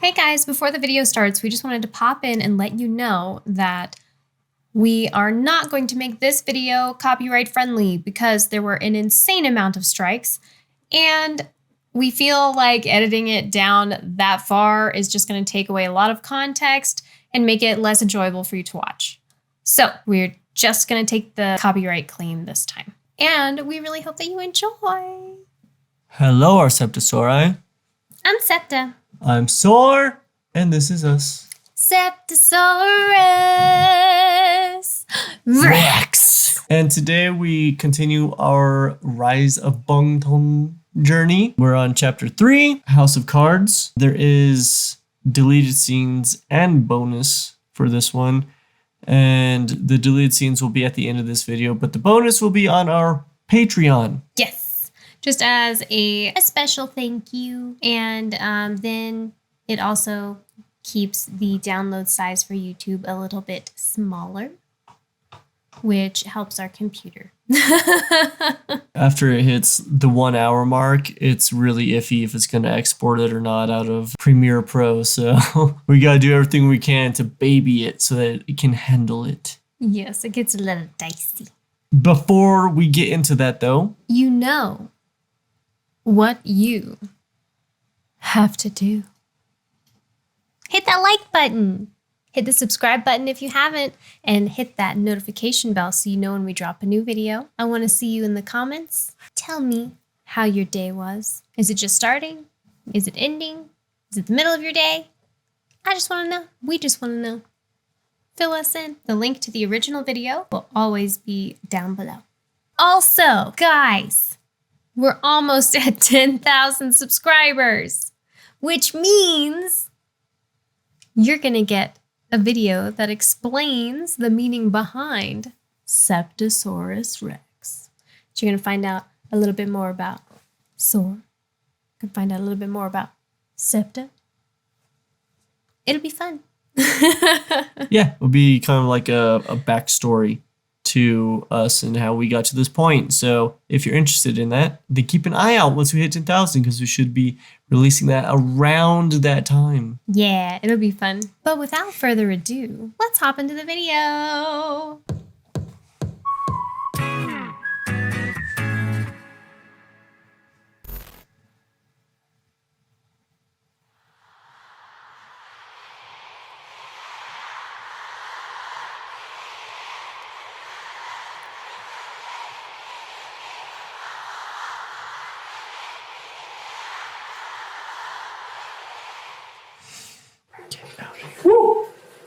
Hey guys, before the video starts, we just wanted to pop in and let you know that we are not going to make this video copyright friendly because there were an insane amount of strikes, and we feel like editing it down that far is just going to take away a lot of context and make it less enjoyable for you to watch. So we're just going to take the copyright clean this time. And we really hope that you enjoy. Hello, our SeptaSOAREous. I'm Septa. I'm Soar, and this is us. SeptaSOAREous Rex. And today we continue our Rise of BANGTAN journey. We're on chapter 3, House of Cards. There is deleted scenes and bonus for this one. And the deleted scenes will be at the end of this video, but the bonus will be on our Patreon. Yes. Just as a special thank you. And then it also keeps the download size for YouTube a little bit smaller, which helps our computer. After it hits the 1 hour mark, it's really iffy if it's going to export it or not out of Premiere Pro. So we got to do everything we can to baby it so that it can handle it. Yes, it gets a little dicey. Before we get into that though, you know what you have to do. Hit that like button. Hit the subscribe button if you haven't, and hit that notification bell so you know when we drop a new video. I want to see you in the comments. Tell me how your day was. Is it just starting? Is it ending? Is it the middle of your day? I just want to know. We just want to know. Fill us in. The link to the original video will always be down below. Also, guys, we're almost at 10,000 subscribers, which means you're going to get a video that explains the meaning behind SeptaSOAREous Rex. So you're going to find out a little bit more about Soar. You can find out a little bit more about Septa. It'll be fun. yeah, it'll be kind of like a backstory to us and how we got to this point. So if you're interested in that, then keep an eye out once we hit 10,000 because we should be releasing that around that time. Yeah, it'll be fun. But without further ado, let's hop into the video.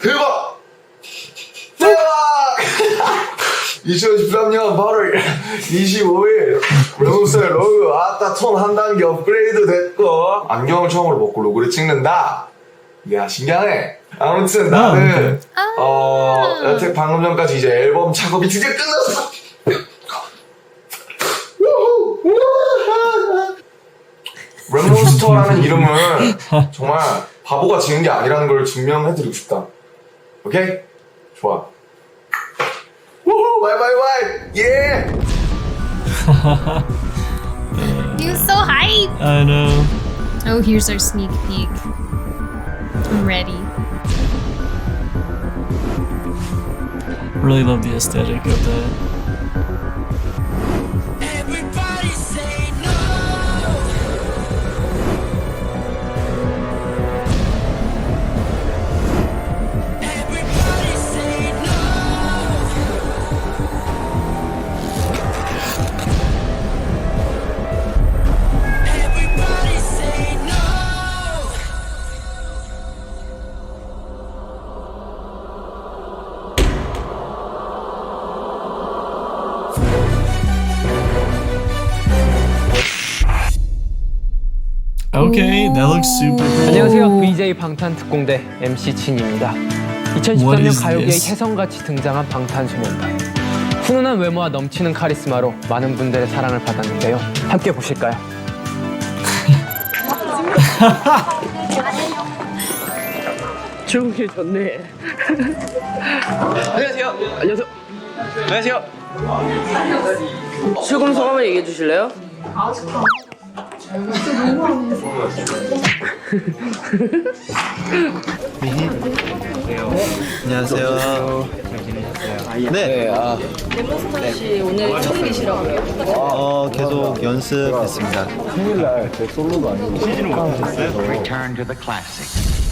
대박! 대박! 2013년 8월 25일 롱셀 로그 아따 톤 한 단계 업그레이드 됐고 안경을 처음으로 벗고 로그를 찍는다. 이야 신기하네. 아무튼 나는 여태 방금 전까지 이제 앨범 작업이 드디어 끝났어. 랩몬스터라는 이름은 정말 바보가 지은 게 아니라는 걸 증명해드리고 싶다. 오케이? 좋아. 우후! 와이! 예! You're so hype! I know. Oh, here's our sneak peek. I'm ready. Really love the aesthetic of that. Okay, that looks super cool. 안녕하세요. VJ 방탄 특공대 MC 진입니다. 2013년 가요계의 혜성같이 등장한 방탄소년단. 훈훈한 외모와 넘치는 카리스마로 많은 분들의 사랑을 받았는데요. 함께 보실까요? 좋은 좋네. 안녕하세요. 안녕하세요. 안녕하세요. 출근 소감을 얘기해 주실래요? 안녕하세요. 네. 멤버스터 씨 오늘 첫일이시라고요? 계속 연습했습니다. Return to the classics.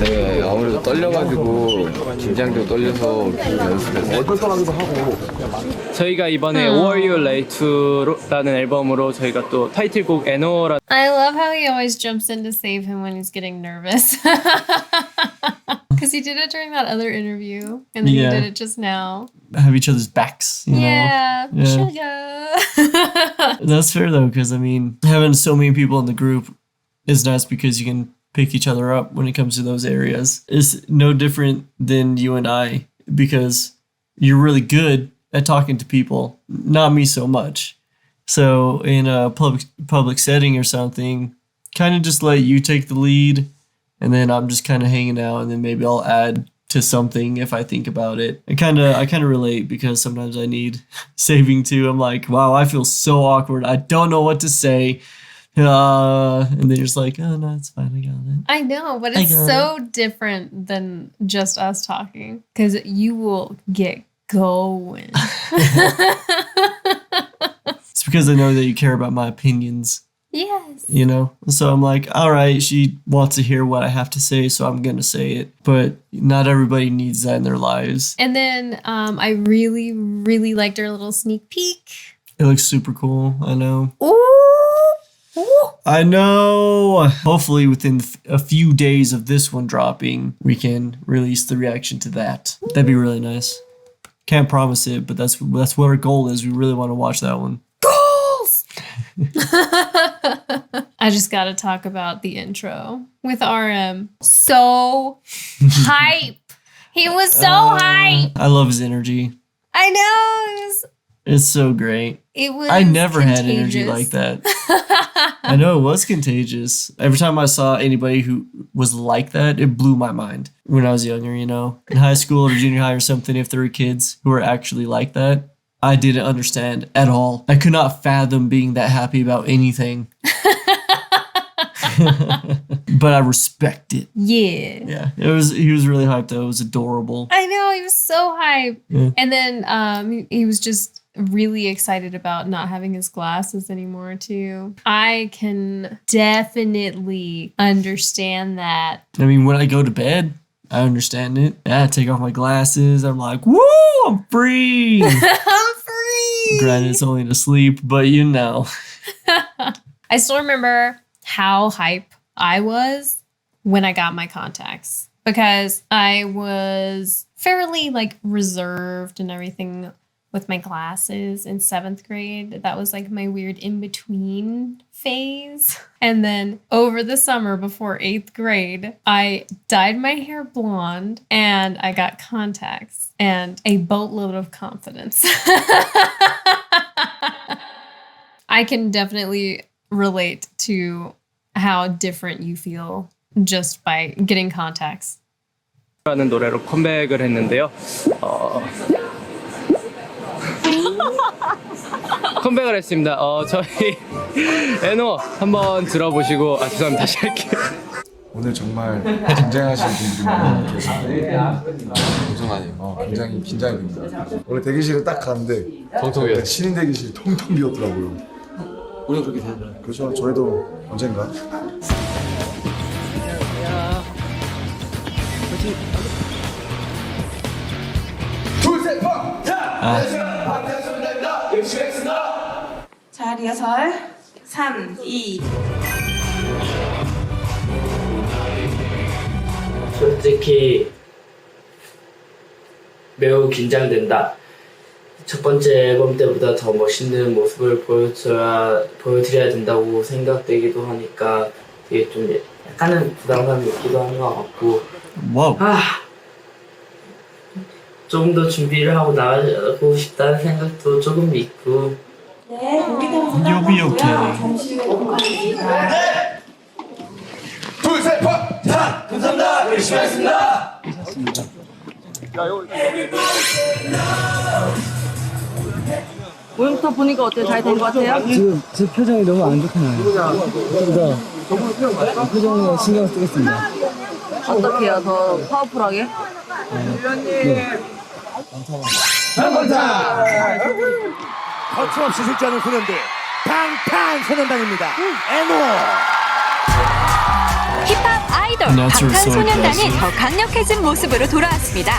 네, 아무래도 떨려가지고 긴장도 떨려서 계속 연습했어요. 저희가 이번에 Who Are You Late To라는 앨범으로 저희가 또 타이틀곡 NO라 I love how he always jumps in to save him when he's getting nervous. Because he did it during that other interview, and then Yeah. he did it just now. Have each other's backs, you know? Yeah, Yeah. sugar. That's fair though, because I mean, having so many people in the group is nice because you can pick each other up when it comes to those areas. It's no different than you and I because you're really good at talking to people, not me so much. So in a public setting or something, kind of just let you take the lead, and then I'm just kind of hanging out, and then maybe I'll add to something if I think about it. I kind of relate because sometimes I need saving too. I'm like, wow, I feel so awkward. I don't know what to say. And then you're just like, oh no, it's fine, I got it. I know, but I it's got so different than just us talking because you will get going. It's because I know that you care about my opinions, Yes. you know? So I'm like, all right, she wants to hear what I have to say, so I'm going to say it. But not everybody needs that in their lives. And then I really, really liked our little sneak peek. It looks super cool, I know. Ooh. I know. Hopefully within a few days of this one dropping, we can release the reaction to that. That'd be really nice. Can't promise it, but that's what our goal is. We really want to watch that one. Goals! I just got to talk about the intro with RM. So hype. He was so hype. I love his energy. I know. It's so great. It was I never had contagious. energy like that. I know it was contagious. Every time I saw anybody who was like that, it blew my mind when I was younger, you know. In high school or junior high or something, if there were kids who were actually like that, I didn't understand at all. I could not fathom being that happy about anything. But I respect it. Yeah. Yeah. He was really hyped though. It was adorable. I know. He was so hype. Yeah. And then he was just really excited about not having his glasses anymore too. I can definitely understand that. I mean, when I go to bed, I understand it. Yeah, I take off my glasses. I'm like, woo, I'm free. I'm free. Granted, it's only to sleep, but you know. I still remember how hype I was when I got my contacts because I was fairly like reserved and everything with my glasses in 7th grade. That was like my weird in-between phase. And then over the summer before 8th grade, I dyed my hair blonde and I got contacts and a boatload of confidence. I can definitely relate to how different you feel just by getting contacts. 라는 노래로 컴백을 했는데요. 컴백을 했습니다. 저희 에노 한번 들어보시고 죄송합니다. 다시 할게요. 오늘 정말 긴장하시는 분들이 많이 계신데 엄청 많이 굉장히 긴장이 됩니다. 오늘 대기실에 딱 갔는데 텅텅 비었어요. 신인 대기실이 텅텅 비었더라고요. 우리가 그렇게 되잖아요. 그렇죠. 저희도 언젠가 자, 리허설 3, 2. 솔직히 매우 긴장된다. 첫 번째 앨범 때보다 더 멋있는 모습을 보여드려야 된다고 생각되기도 하니까 되게 좀 약간은 부담감이 있기도 한 것 같고 Whoa. 조금 더 준비를 하고 나가고 싶다는 생각도 조금 있고 네, 준비되면 You'll be okay. 잠시 후에 녹음하겠습니다. 둘, 셋, 팍! 자, 감사합니다. 열심히 하겠습니다. 모형부터 보니까 어때요? 잘 된 것 같아요? 지금 제 표정이 너무 안 좋구나요. 좀더 표정에 신경 쓰겠습니다. 어떻게요? 더 파워풀하게? 거침없이 실제하는 소년들 방탄소년단입니다. 에노 힙합 아이돌 Announcer so 방탄소년단이 aggressive. 더 강력해진 모습으로 돌아왔습니다.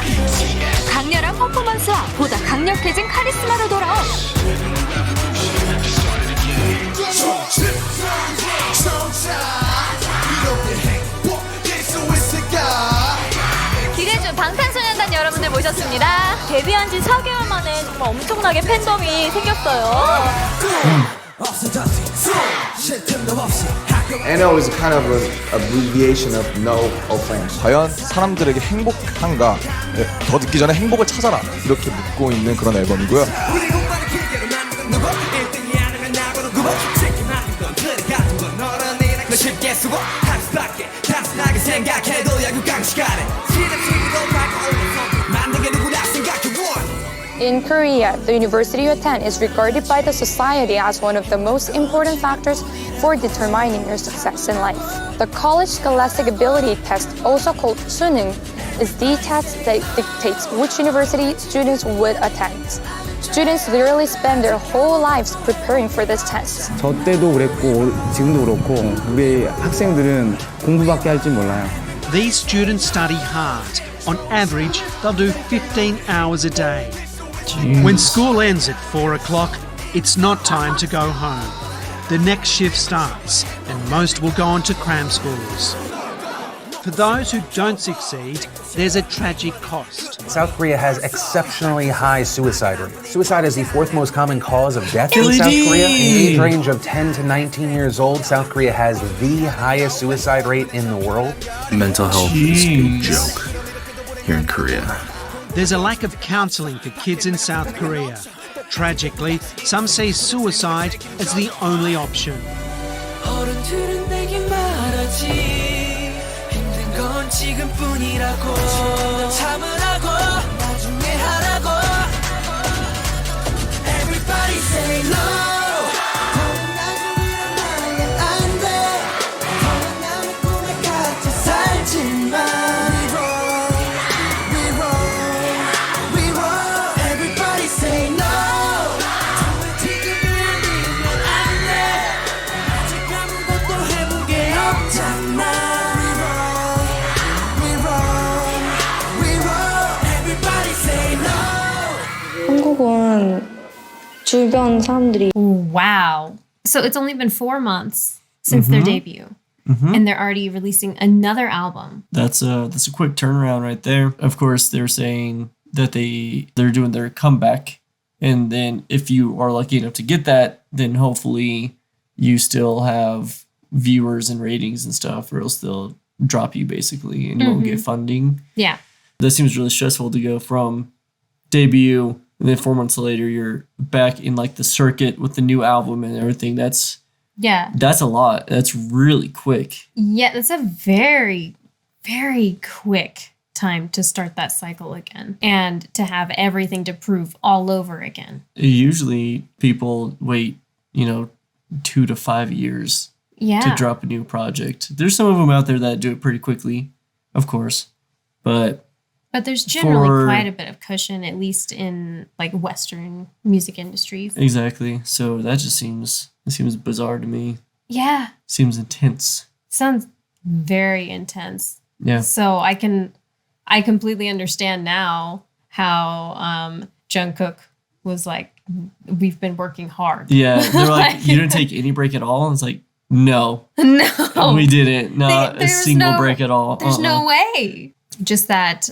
강렬한 퍼포먼스와 보다 강력해진 카리스마로 돌아온 기대주 방탄소년단 여러분들 모셨습니다. 데뷔한 지 4개월 만에 정말 엄청나게 팬덤이 생겼어요. NO is kind of an abbreviation of no offense. 과연 사람들에게 행복한가? 더 듣기 전에 행복을 찾아라 이렇게 묻고 있는 그런 앨범이고요. In Korea, the university you attend is regarded by the society as one of the most important factors for determining your success in life. The College Scholastic Ability Test, also called 수능, is the test that dictates which university students would attend. Students literally spend their whole lives preparing for this test. 저 때도 그랬고 지금도 그렇고 우리 학생들은 공부밖에 할 줄 몰라요. These students study hard. On average, they'll do 15 hours a day. When school ends at 4 o'clock, it's not time to go home. The next shift starts, and most will go on to cram schools. For those who don't succeed, there's a tragic cost. South Korea has exceptionally high suicide rate. Suicide is the fourth most common cause of death in South Korea. In the age range of 10 to 19 years old, South Korea has the highest suicide rate in the world. Mental health is a joke here in Korea. There's a lack of counseling for kids in South Korea. Tragically, some see suicide as the only option. 한국은 주변 사람들이 Wow. So it's only been 4 months since their debut. And they're already releasing another album. That's a quick turnaround right there. Of course, they're saying that they're doing their comeback, and then if you are lucky enough to get that, then hopefully you still have viewers and ratings and stuff, or else they'll drop you basically, and you won't get funding. Yeah. That seems really stressful to go from debut, and then 4 months later you're back in like the circuit with the new album and everything. That's a lot. That's really quick. Yeah, that's a very, very quick time to start that cycle again and to have everything to prove all over again. Usually people wait, 2 to 5 years to drop a new project. There's some of them out there that do it pretty quickly, of course, but there's generally quite a bit of cushion, at least in like Western music industries. Exactly. So that just seems bizarre to me. Yeah. Seems intense. Sounds very intense. Yeah. So I completely understand now how Jungkook was like, we've been working hard. Yeah. They're like, you didn't take any break at all? And it's like, no. No. We didn't. Not a single break at all. There's no way. Just that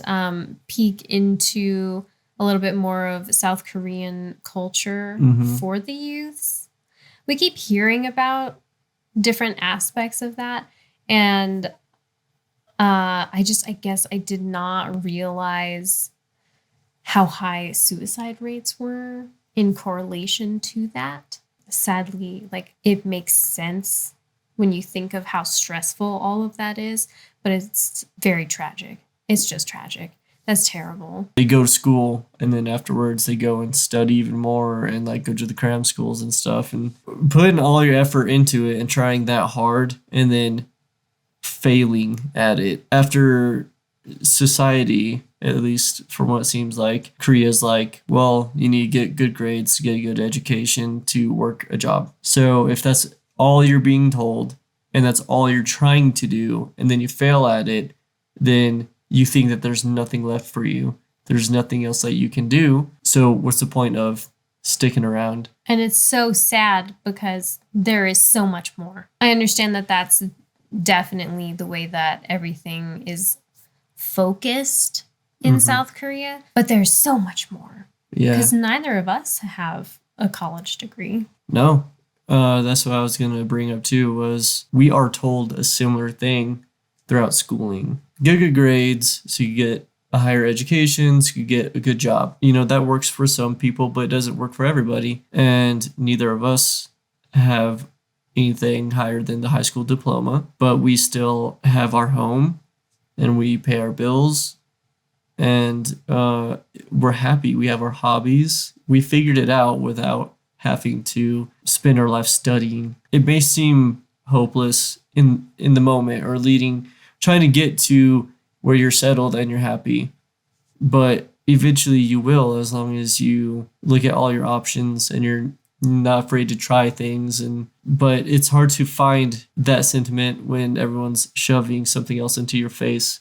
peek into a little bit more of South Korean culture for the youths. We keep hearing about different aspects of that. And I guess I did not realize how high suicide rates were in correlation to that. Sadly, like it makes sense when you think of how stressful all of that is, but it's very tragic. It's just tragic. That's terrible. They go to school and then afterwards they go and study even more and like go to the cram schools and stuff and putting all your effort into it and trying that hard and then failing at it. After society, at least from what it seems like, Korea's like, well, you need to get good grades to get a good education to work a job. So if that's all you're being told and that's all you're trying to do and then you fail at it, then you think that there's nothing left for you. There's nothing else that you can do. So what's the point of sticking around? And it's so sad because there is so much more. I understand that that's definitely the way that everything is focused in South Korea, but there's so much more. Yeah. Because neither of us have a college degree. No. That's what I was going to bring up too, was we are told a similar thing throughout schooling. Get good grades so you get a higher education, so you get a good job. You know, that works for some people, but it doesn't work for everybody. And neither of us have anything higher than the high school diploma, but we still have our home and we pay our bills and we're happy. We have our hobbies. We figured it out without having to spend our life studying. It may seem hopeless in the moment or trying to get to where you're settled and you're happy, but eventually you will, as long as you look at all your options and you're not afraid to try things. But it's hard to find that sentiment when everyone's shoving something else into your face.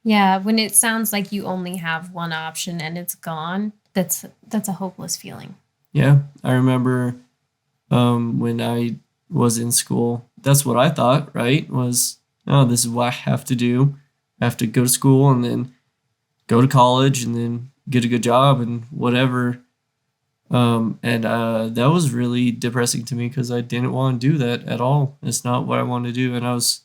Yeah, when it sounds like you only have one option and it's gone, that's a hopeless feeling. Yeah, I remember when I was in school, that's what I thought, right? Was, oh, this is what I have to do. I have to go to school and then go to college and then get a good job and whatever. And that was really depressing to me because I didn't want to do that at all. It's not what I wanted to do. And I was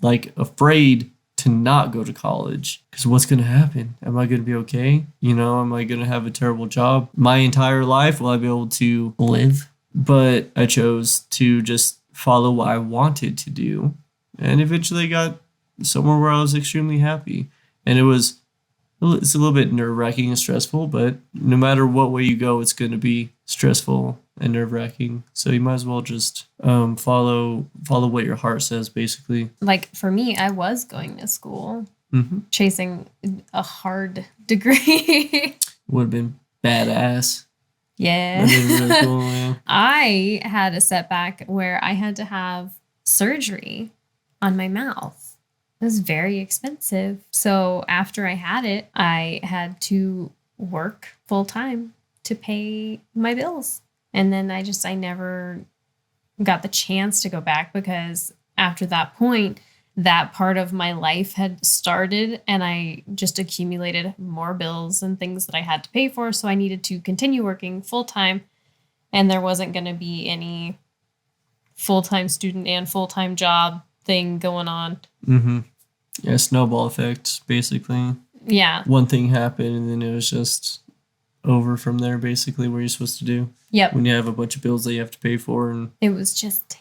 like afraid to not go to college because what's going to happen? Am I going to be okay? You know, am I going to have a terrible job my entire life? Will I be able to live? But I chose to just follow what I wanted to do. And eventually got somewhere where I was extremely happy. And it's a little bit nerve-wracking and stressful, but no matter what way you go, it's going to be stressful and nerve-wracking. So you might as well just follow what your heart says, basically. Like for me, I was going to school, chasing a hard degree. Would have been badass. Yeah. That'd been really cool, yeah. I had a setback where I had to have surgery on my mouth. It was very expensive. So after I had it, I had to work full time to pay my bills. And then I never got the chance to go back because after that point, that part of my life had started and I just accumulated more bills and things that I had to pay for. So I needed to continue working full time and there wasn't going to be any full-time student and full-time job thing going on. Yeah, snowball effect, basically. Yeah. One thing happened and then it was just over from there, basically, what you're supposed to do. Yep. When you have a bunch of bills that you have to pay for. And it was just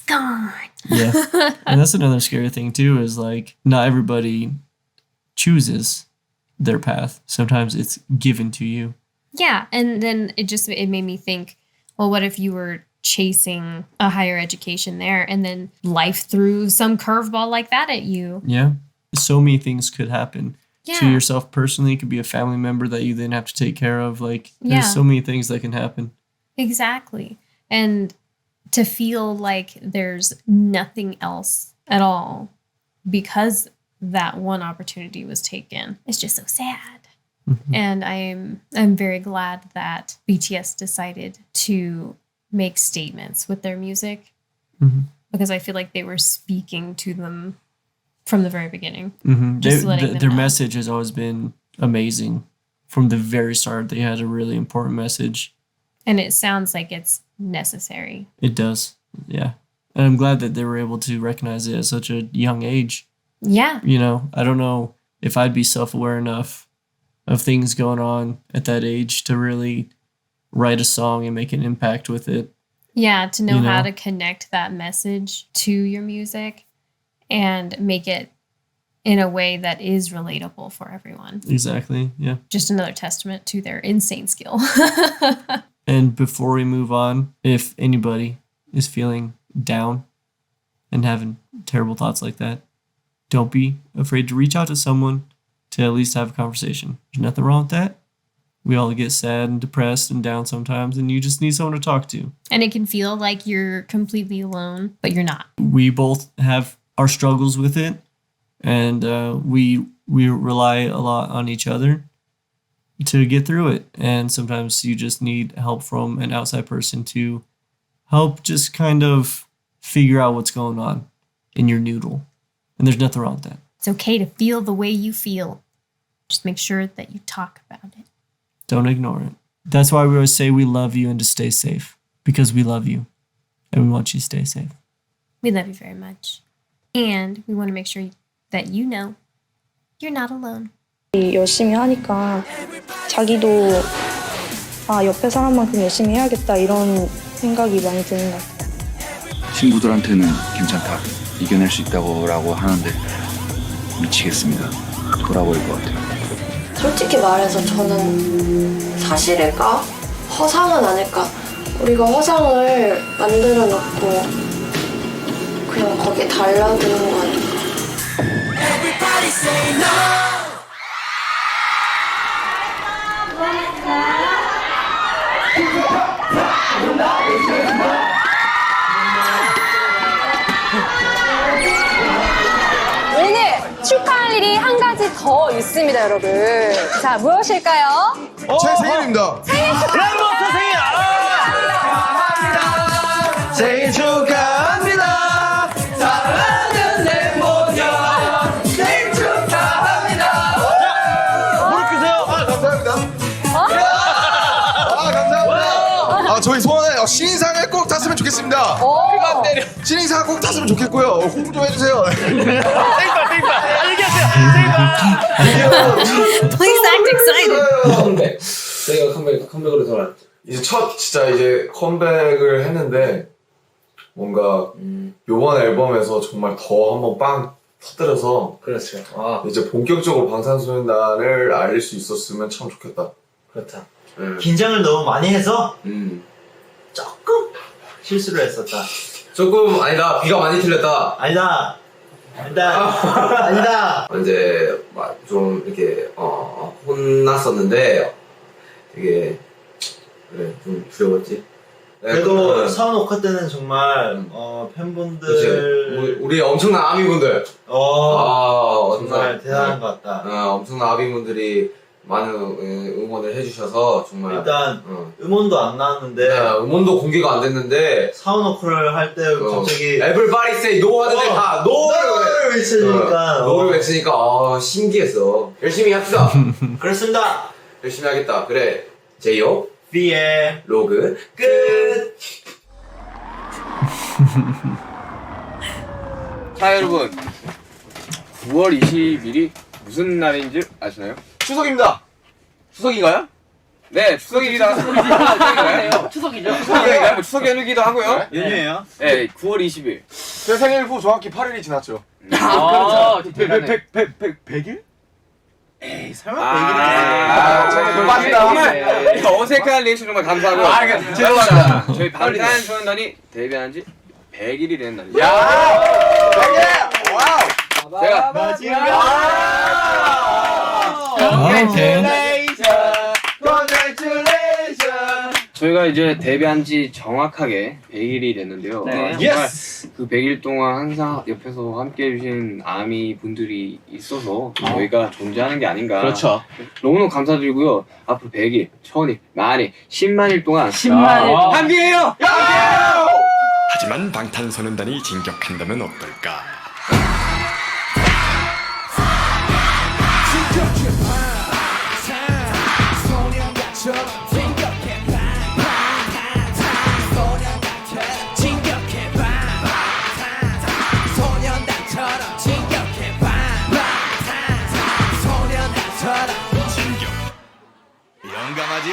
gone. Yeah. And that's another scary thing, too, is like not everybody chooses their path. Sometimes it's given to you. Yeah. And then it made me think, well, what if you were chasing a higher education there and then life threw some curveball like that at you? Yeah. So many things could happen. Yeah. To yourself personally, it could be a family member that you then have to take care of. Like, there's so many things that can happen. Exactly. And to feel like there's nothing else at all because that one opportunity was taken, it's just so sad. And I'm very glad that BTS decided to make statements with their music because I feel like they were speaking to them from the very beginning. Their message has always been amazing. From the very start, they had a really important message. And it sounds like it's necessary. It does, yeah. And I'm glad that they were able to recognize it at such a young age. Yeah. You know, I don't know if I'd be self-aware enough of things going on at that age to really write a song and make an impact with it. Yeah, to know You how know? to connect that message to your music and make it in a way that is relatable for everyone. Exactly. Yeah. Just another testament to their insane skill. And before we move on, if anybody is feeling down and having terrible thoughts like that, don't be afraid to reach out to someone to at least have a conversation. There's nothing wrong with that. We all get sad and depressed and down sometimes, and you just need someone to talk to. And it can feel like you're completely alone, but you're not. We both have our struggles with it, and we rely a lot on each other to get through it. And sometimes you just need help from an outside person to help just kind of figure out what's going on in your noodle. And there's nothing wrong with that. It's okay to feel the way you feel. Just make sure that you talk about it. Don't ignore it. That's why we always say we love you and to stay safe, because we love you and we want you to stay safe. We love you very much. And we want to make sure that you know you're not alone. 열심히 하니까 자기도 아, 옆에 사람만큼 열심히 해야겠다 이런 생각이 많이 드는 것 같아요. 친구들한테는 괜찮다, 이겨낼 수 있다고 라고 하는데 미치겠습니다. 돌아버릴 것 같아요. 솔직히 말해서 저는 사실일까? 허상은 아닐까? 우리가 허상을 만들어 놓고 그냥 거기에 달라드는 거 아닐까? 오늘 축하할 일이 한 가지 더 있습니다, 여러분. 자, 무엇일까요? 제 생일입니다. 생일 축하합니다. 생일 축하합니다. 사랑하는 내 모녀 생일 축하합니다. 무릎 끄세요. 아, 감사합니다. 아, 감사합니다. 아, 저희 소원은 신인상을 꼭 탔으면 좋겠습니다. 그만 때려. 신인상 꼭 탔으면 좋겠고요. 호응 좀 해주세요. Please act excited. 저희가 컴백으로 돌아왔죠. 이제 진짜 이제 컴백을 했는데 뭔가 요번 앨범에서 정말 더 한번 빵 터뜨려서 그렇죠. 이제 본격적으로 방탄소년단을 알릴 수 있었으면 참 좋겠다. 그렇다. 긴장을 너무 많이 해서 조금 실수를 했었다. 조금 아니다. 귀가 많이 틀렸다. 아니다. 아니다. 이제 막 좀 이렇게 혼났었는데 되게 그래 좀 두려웠지. 그래도 사원 오카 때는 정말 팬분들 우리 엄청난 아미분들 정말 대단한 것 같다. 엄청난 아미분들이 많은 응원을 해주셔서 정말 일단 음원도 안 나왔는데 음원도 공개가 안 됐는데 사원 오카를 할 때 갑자기 Everybody say no 하는데 다 노를 외치니까 노를 외치니까 신기했어. 열심히 합시다. 그렇습니다. 열심히 하겠다. 그래 제이홉 B의 로그 끝. 자 여러분, 9월 20일이 무슨 날인지 아시나요? 추석입니다. 추석인가요? 네, 추석이기도 추석이죠. 추석이기도 뭐 추석 연휴기도 하고요. 연휴예요? 네, 9월 20일. 제 생일 후 정확히 8일이 지났죠. 그렇죠. 100일? 에이, 설마 100일이 정말 어색한 리액션 정말 감사하고. 죄송합니다. 저희 방탄소년단이 데뷔한 지 100일이 되는 날이죠. 야! 100일! 와우! 제가 저희가 이제 데뷔한 지 정확하게 100일이 됐는데요. 네. 정말 그 100일 동안 항상 옆에서 함께 해주신 아미 분들이 있어서 저희가 존재하는 게 아닌가. 그렇죠. 너무너무 감사드리고요. 앞으로 100일, 1000일, 만일, 10만일 동안 10만일 동안 함께해요! 하지만 방탄소년단이 진격한다면 어떨까? 용감하지?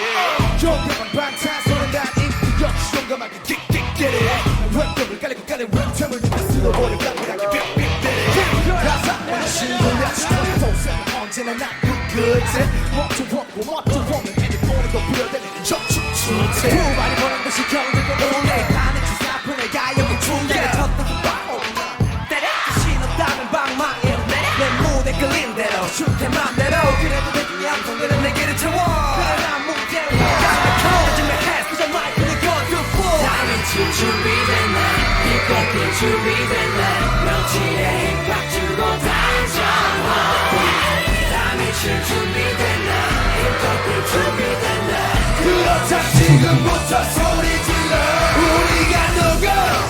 지금부터 소리 질러 우리가 누구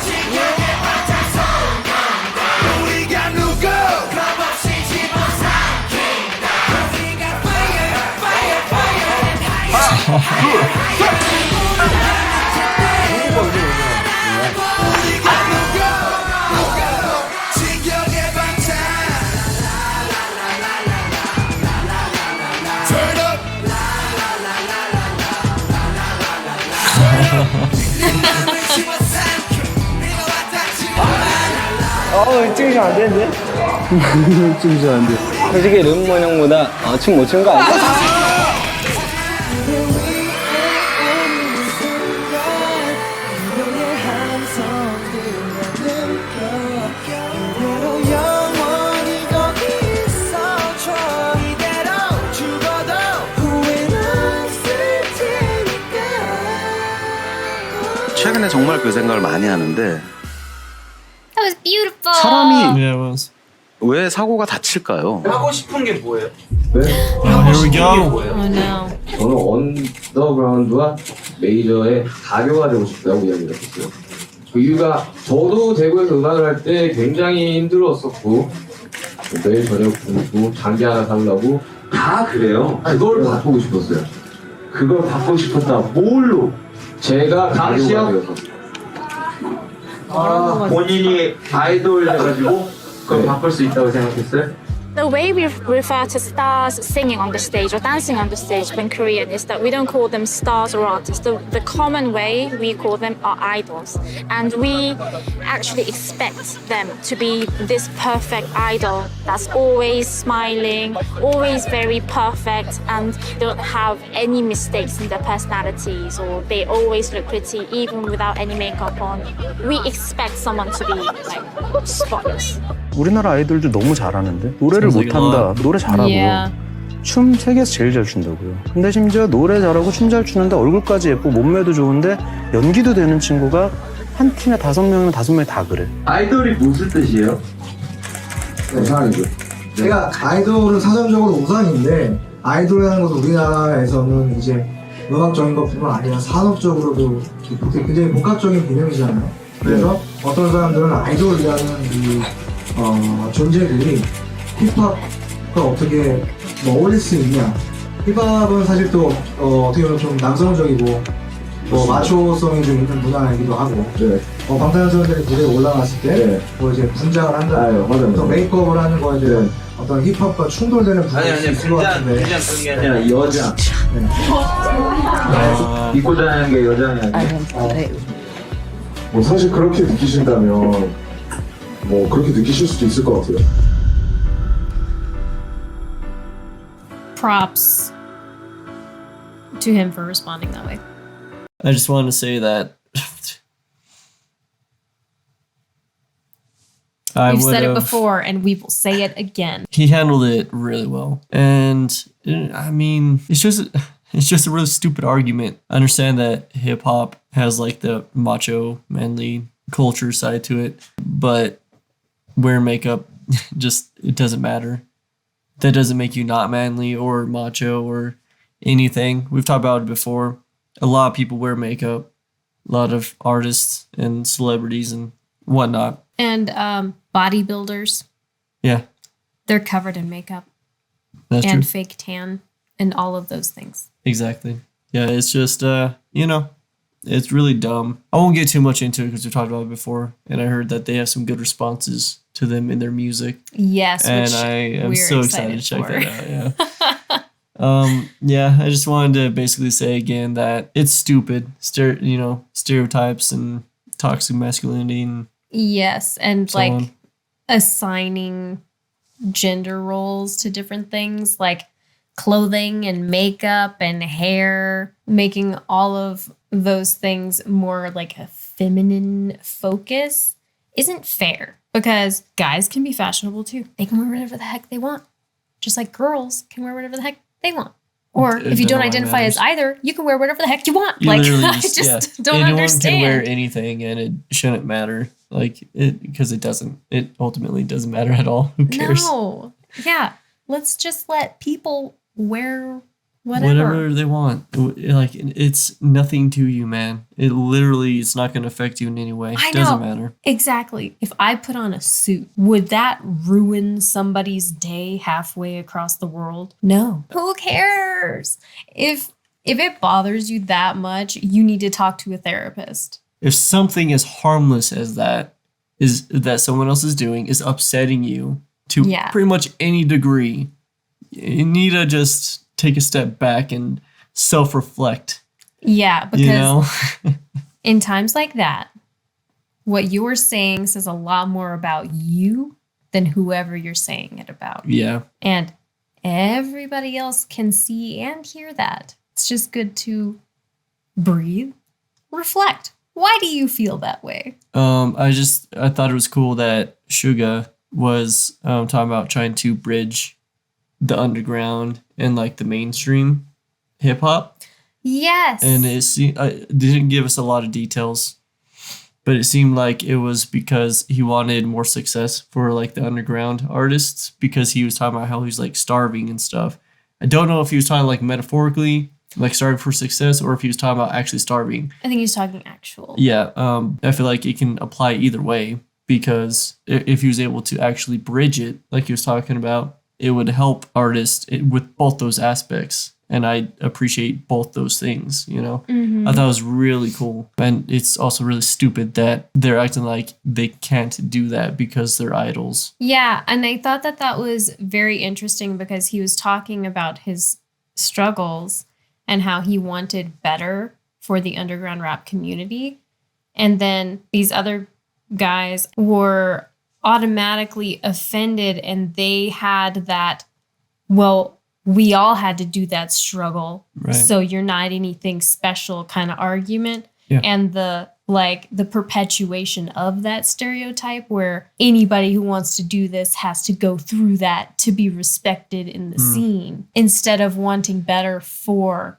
진영의 바탕 우리가 누구 겁없이 집어삼킨다 우리가 fire fire fire 찍으시면 안 되는데? 찍으시면 안 돼. 솔직히 름몬 형보다 춤 못 춘 거 아니야? 최근에 정말 그 생각을 많이 하는데 That was beautiful. 사람이 왜 사고가 다칠까요? 하고 싶은 게 뭐예요? Here we go. Oh no. 저는 언더그라운드와 메이저의 가교가 되고 싶다고 이야기를 했어요. 그 이유가 저도 대구에서 음악을 할 때 굉장히 힘들었었고 매일 저녁 굶고 장기 하나 살려고 다 그래요. 그걸 바꾸고 싶었어요. 그걸 바꾸고 싶었다. 뭘로? 제가 가교가 되어서 본인이 아이돌 해가지고 그걸 바꿀 수 있다고 생각했어요? The way we refer to stars singing on the stage or dancing on the stage in Korean is that we don't call them stars or artists. The common way we call them are idols. And we actually expect them to be this perfect idol that's always smiling, always very perfect, and don't have any mistakes in their personalities, or they always look pretty even without any makeup on. We expect someone to be like spotless. 우리나라 아이돌들 너무 잘하는데 노래를 Sounds like a 못한다. lot. 노래 잘하고 Yeah. 춤 세계에서 제일 잘 춘다고요. 근데 심지어 노래 잘하고 춤 잘 추는데 얼굴까지 예쁘고 몸매도 좋은데 연기도 되는 친구가 한 팀에 5명이면 5명이 다 그래. 아이돌이 무슨 뜻이에요? 우상이죠. 제가 아이돌은 사전적으로 우상인데 아이돌이라는 것은 우리나라에서는 이제 음악적인 것뿐만 아니라 산업적으로도 굉장히 복합적인 개념이잖아요. 그래서 어떤 사람들은 아이돌이라는 이 존재들이 힙합과 어떻게 어울릴 수 있냐. 힙합은 사실 또 어떻게 보면 좀 남성적이고 마초성이 좀 있는 문화이기도 하고 방탄소년단이 무대에 올라갔을 때 이제 분장을 한다. 또 메이크업을 하는 거에 대한 어떤 힙합과 충돌되는 부분이 있을 것 같은데 그런 게 아니라 여자. 입고 다니는 게 여자냐. 뭐 사실 그렇게 느끼신다면 뭐 그렇게 느끼실 수도 있을 것 같아요. Props to him for responding that way. I just wanted to say that We've said it before and we will say it again. He handled it really well. And I mean, it's just a really stupid argument. I understand that hip hop has like the macho, manly culture side to it, but wearing makeup it doesn't matter. That doesn't make you not manly or macho or anything. We've talked about it before. A lot of people wear makeup, a lot of artists and celebrities and whatnot. And bodybuilders. Yeah. They're covered in makeup. That's and true. fake tan and all of those things. Exactly. Yeah, it's just, it's really dumb. I won't get too much into it because we've talked about it before. And I heard that they have some good responses to them in their music. Yes, and which I am we're so excited to check for. that out. Yeah. I just wanted to basically say again that it's stupid. Stereotypes and toxic masculinity and Yes, and So like on. assigning gender roles to different things like clothing and makeup and hair, making all of those things more like a feminine focus isn't fair because guys can be fashionable too. They can wear whatever the heck they want, just like girls can wear whatever the heck they want. Or It if you don't really identify as matters. either, you can wear whatever the heck you want. You Like, literally I just don't anyone understand. can wear anything, and it shouldn't matter. Like it because it doesn't. It ultimately doesn't matter at all. Who cares? No. Yeah. Let's just let people wear whatever. They want. Like it's nothing to you, man. It literally is not going to affect you in any way. I It doesn't know. matter. Exactly. If I put on a suit, would that ruin somebody's day halfway across the world? No. Who cares? If it bothers you that much, you need to talk to a therapist. If something as harmless as that is that someone else is doing is upsetting you to Yeah. pretty much any degree, you need to just take a step back and self-reflect. Yeah, because You know? in times like that, what you're saying says a lot more about you than whoever you're saying it about. Yeah. And everybody else can see and hear that. It's just good to breathe, reflect. Why do you feel that way? I thought it was cool that Suga was talking about trying to bridge the underground and like the mainstream hip hop. Yes. And it didn't give us a lot of details, but it seemed like it was because he wanted more success for like the underground artists because he was talking about how he's like starving and stuff. I don't know if he was talking like metaphorically, like starving for success, or if he was talking about actually starving. I think he's talking actual. Yeah, I feel like it can apply either way because if he was able to actually bridge it, like he was talking about, it would help artists with both those aspects. And I appreciate both those things, you know? Mhm. I thought it was really cool. And it's also really stupid that they're acting like they can't do that because they're idols. Yeah, and I thought that was very interesting because he was talking about his struggles and how he wanted better for the underground rap community. And then these other guys were automatically offended and they had that, well, we all had to do that struggle. Right. So you're not anything special kind of argument. Yeah. And the perpetuation of that stereotype where anybody who wants to do this has to go through that to be respected in the scene instead of wanting better for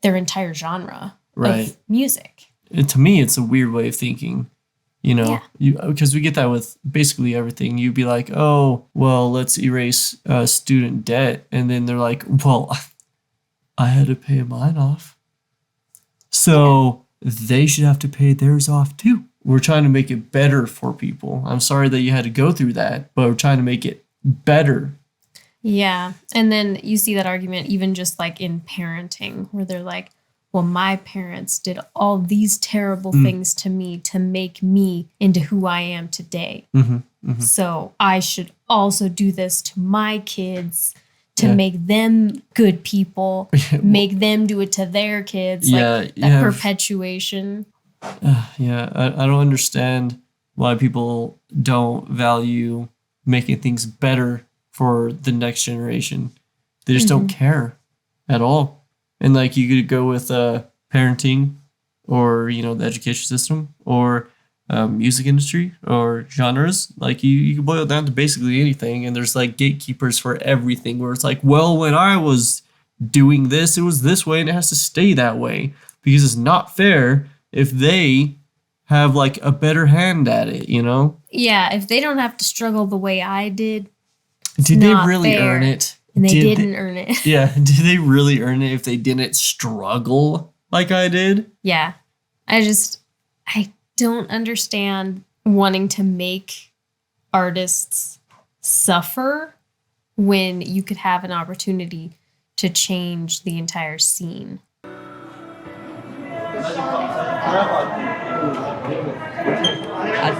their entire genre Right. of music. To me, it's a weird way of thinking. You know, because we get that with basically everything. You'd be like, oh, well, let's erase student debt. And then they're like, well, I had to pay mine off. So they should have to pay theirs off too. We're trying to make it better for people. I'm sorry that you had to go through that, but we're trying to make it better. Yeah. And then you see that argument even just like in parenting where they're like, well, my parents did all these terrible things to me to make me into who I am today. So I should also do this to my kids to make them good people, make them do it to their kids. Like that perpetuation. Yeah, I don't understand why people don't value making things better for the next generation. They just don't care at all. And like you could go with parenting or, you know, the education system or music industry or genres. Like you can boil it down to basically anything. And there's like gatekeepers for everything where it's like, well, when I was doing this, it was this way and it has to stay that way because it's not fair if they have like a better hand at it, you know? Yeah. If they don't have to struggle the way I did, Did they really earn it? And they Did didn't earn it. Yeah. Did they really earn it if they didn't struggle like I did? Yeah. I don't understand wanting to make artists suffer when you could have an opportunity to change the entire scene.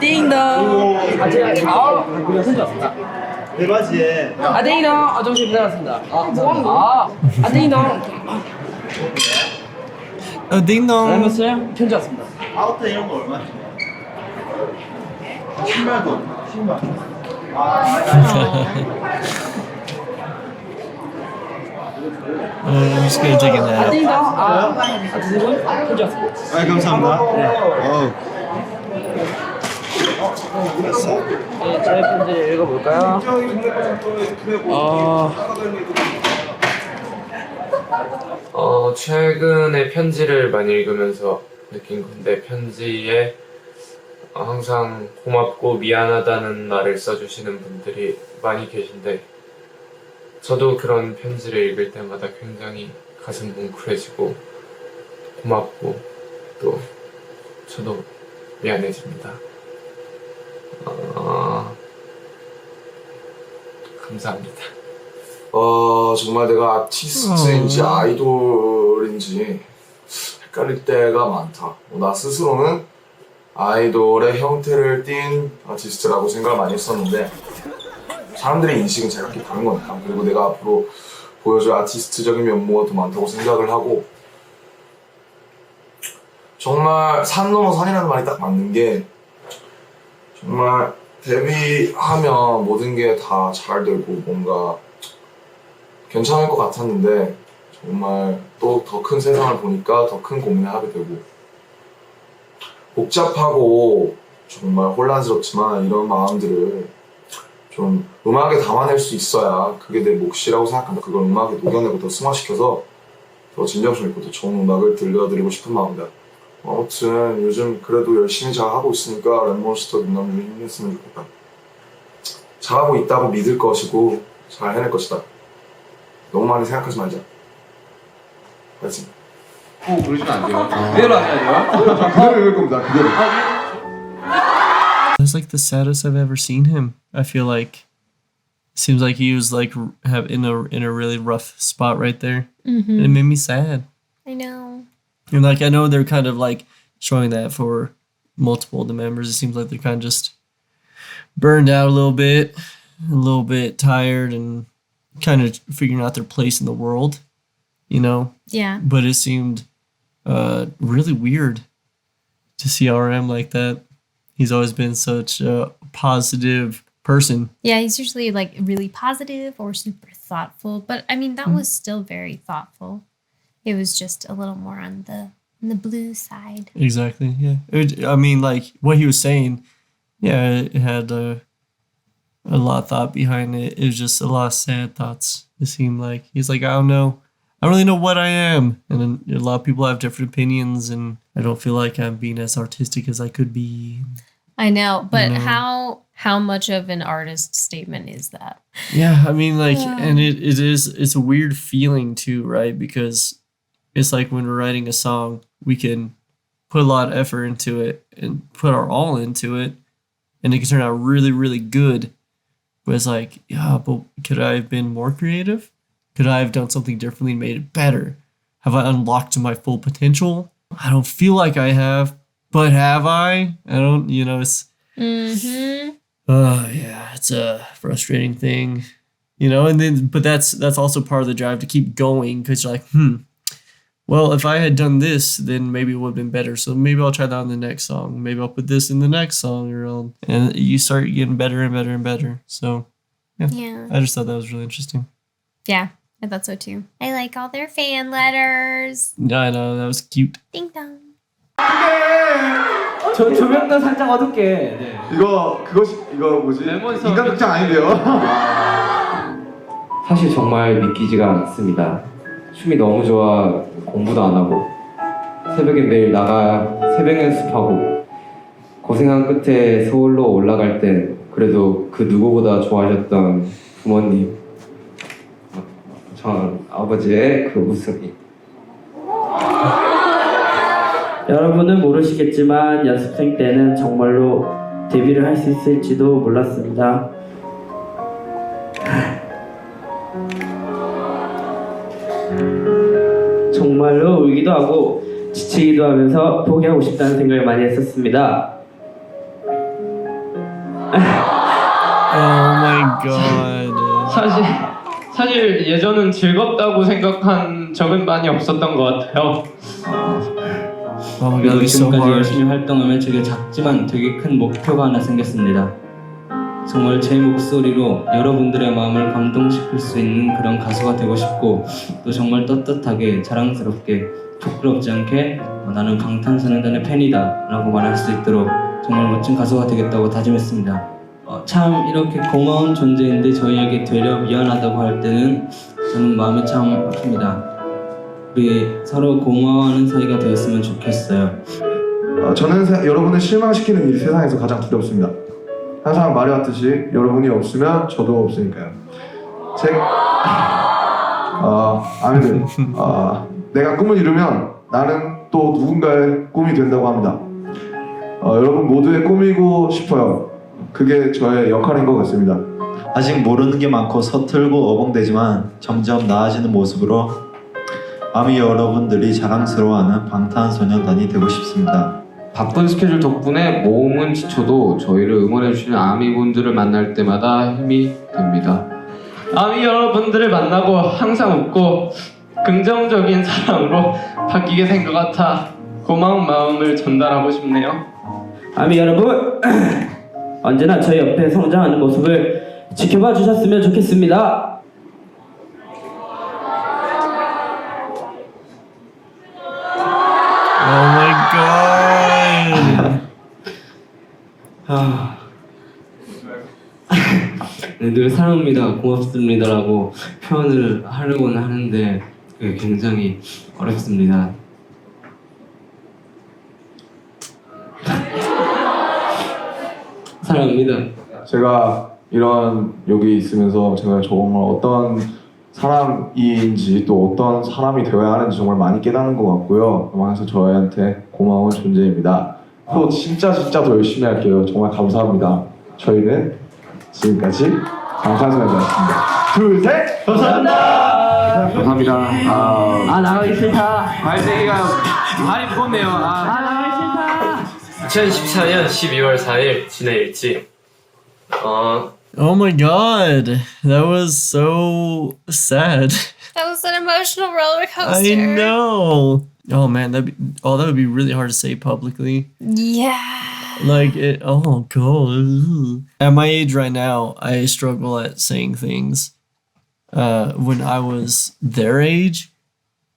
띵동. 제가 그냥 손잡았습니다. 대바지에. 띵동. 정신 부탁드립니다. 띵동. 딩동. 얼마였어요? 편지 왔습니다. 아웃터 이런 거 얼마? 신발 더. 신발. I'm just gonna take a nap. 아, 감사합니다. 네, 제 편지를 읽어볼까요? 최근에 편지를 많이 읽으면서 느낀 건데 편지에 항상 고맙고 미안하다는 말을 써주시는 분들이 많이 계신데 저도 그런 편지를 읽을 때마다 굉장히 가슴 뭉클해지고 고맙고 또 저도 미안해집니다. 감사합니다. 정말 내가 아티스트인지 아이돌인지 헷갈릴 때가 많다. 나 스스로는 아이돌의 형태를 띈 아티스트라고 생각을 많이 했었는데 사람들의 인식은 제각기 다른 거니까. 그리고 내가 앞으로 보여줄 아티스트적인 면모가 더 많다고 생각을 하고 정말 산 넘어 산이라는 말이 딱 맞는 게 정말 데뷔하면 모든 게 다 잘 되고 뭔가 괜찮을 것 같았는데 정말 또 더 큰 세상을 보니까 더 큰 고민을 하게 되고 복잡하고 정말 혼란스럽지만 이런 마음들을 좀 음악에 담아낼 수 있어야 그게 내 몫이라고 생각한다. 그걸 음악에 녹여내고 더 승화시켜서 더 진정성 있고 더 좋은 음악을 들려드리고 싶은 마음이다. 아무튼 요즘 그래도 열심히 잘 하고 있으니까 랩몬스터 민남들 힘냈으면 좋겠다. 잘하고 있다고 믿을 것이고 잘 해낼 것이다. 너무 많이 생각하지 말자. 알지? 그러시면 안 돼요. 그대로 하셔야 돼요. 그대로 읽을 겁니다. 그대로. That's like the saddest I've ever seen him. I feel like seems like he was like in a really rough spot right there. And it made me sad. I know. And like I know they're kind of like showing that for multiple of the members. It seems like they're kind of just burned out a little bit tired, and kind of figuring out their place in the world, you know? Yeah. But it seemed really weird to see RM like that. He's always been such a positive person. Yeah, he's usually like really positive or super thoughtful, but I mean that was still very thoughtful. It was just a little more on the blue side. Exactly. Yeah. I mean, like what he was saying, yeah, it had a lot of thought behind it. It was just a lot of sad thoughts. It seemed like he's like, I don't know. I don't really know what I am. And then a lot of people have different opinions, and I don't feel like I'm being as artistic as I could be. I know, but You know? how much of an artist statement is that? Yeah, I mean, like, and it's a weird feeling too, right? Because it's like when we're writing a song, we can put a lot of effort into it and put our all into it, and it can turn out really, really good. But it's like, yeah, but could I have been more creative? Could I have done something differently and made it better? Have I unlocked my full potential? I don't feel like I have, but have I? I don't, you know, it's... yeah, it's a frustrating thing, you know, and then, but that's also part of the drive to keep going, because you're like, well, if I had done this, then maybe it would have been better. So maybe I'll try that on the next song. Maybe I'll put this in the next song, and you start getting better and better and better. So, yeah. I just thought that was really interesting. Yeah, I thought so too. I like all their fan letters. Yeah, I know, that was cute. Ding dong. 저 조명도 살짝 어둡게. 네. 이거 뭐지? 인간극장 아닌데요? 사실 정말 믿기지가 않습니다. 춤이 너무 좋아 공부도 안 하고 새벽에 매일 나가 새벽 연습하고 고생한 끝에 서울로 올라갈 땐 그래도 그 누구보다 좋아하셨던 부모님, 전 아버지의 그 웃음이. 여러분은 모르시겠지만 연습생 때는 정말로 데뷔를 할 수 있을지도 몰랐습니다. 정말로 울기도 하고 지치기도 하면서 포기하고 싶다는 생각을 많이 했었습니다. Oh my god. 사실 예전은 즐겁다고 생각한 적은 많이 없었던 것 같아요. Oh my 그래서 God, it's so 지금까지 hard. 열심히 활동하면 제게 작지만 되게 큰 목표가 하나 생겼습니다. 정말 제 목소리로 여러분들의 마음을 감동시킬 수 있는 그런 가수가 되고 싶고 또 정말 떳떳하게 자랑스럽게 부끄럽지 않게 나는 방탄소년단의 팬이다 라고 말할 수 있도록 정말 멋진 가수가 되겠다고 다짐했습니다. 참 이렇게 고마운 존재인데 저희에게 되려 미안하다고 할 때는 저는 마음이 참 아픕니다. 우리 서로 고마워하는 사이가 되었으면 좋겠어요. 저는 여러분을 실망시키는 일이 세상에서 가장 두렵습니다. 항상 말해왔듯이 여러분이 없으면 저도 없으니까요. 아무튼 내가 꿈을 이루면 나는 또 누군가의 꿈이 된다고 합니다. 여러분 모두의 꿈이고 싶어요. 그게 저의 역할인 것 같습니다. 아직 모르는 게 많고 서툴고 어벙대지만 점점 나아지는 모습으로 아미 여러분들이 자랑스러워하는 방탄소년단이 되고 싶습니다. 바쁜 스케줄 덕분에 몸은 지쳐도 저희를 응원해주시는 아미분들을 만날 때마다 힘이 됩니다. 아미 여러분들을 만나고 항상 웃고 긍정적인 사람으로 바뀌게 된 것 같아 고마운 마음을 전달하고 싶네요. 아미 여러분, 언제나 저희 옆에 성장하는 모습을 지켜봐 주셨으면 좋겠습니다. Oh my God. 네, 늘 사랑합니다, 고맙습니다라고 표현을 하려고는 하는데 그게 굉장히 어렵습니다. 사랑합니다. 제가 이런 여기 있으면서 제가 정말 어떤 사람인지 또 어떤 사람이 되어야 하는지 정말 많이 깨닫는 것 같고요. 그래서 저희한테 고마운 존재입니다. 또 진짜 더 열심히 할게요. 정말 감사합니다. 저희는 지금까지 방탄소년단이었습니다. 둘, 셋! 감사합니다. 감사합니다. 나가기 싫다. 발대기가 발이 무겁네요. 나가기 싫다. 2014년 12월 4일 진해일지 Oh my God, that was so sad. That was an emotional roller coaster. I know. Oh man, that would be really hard to say publicly. Yeah. Like it. Oh God. At my age right now, I struggle at saying things. When I was their age,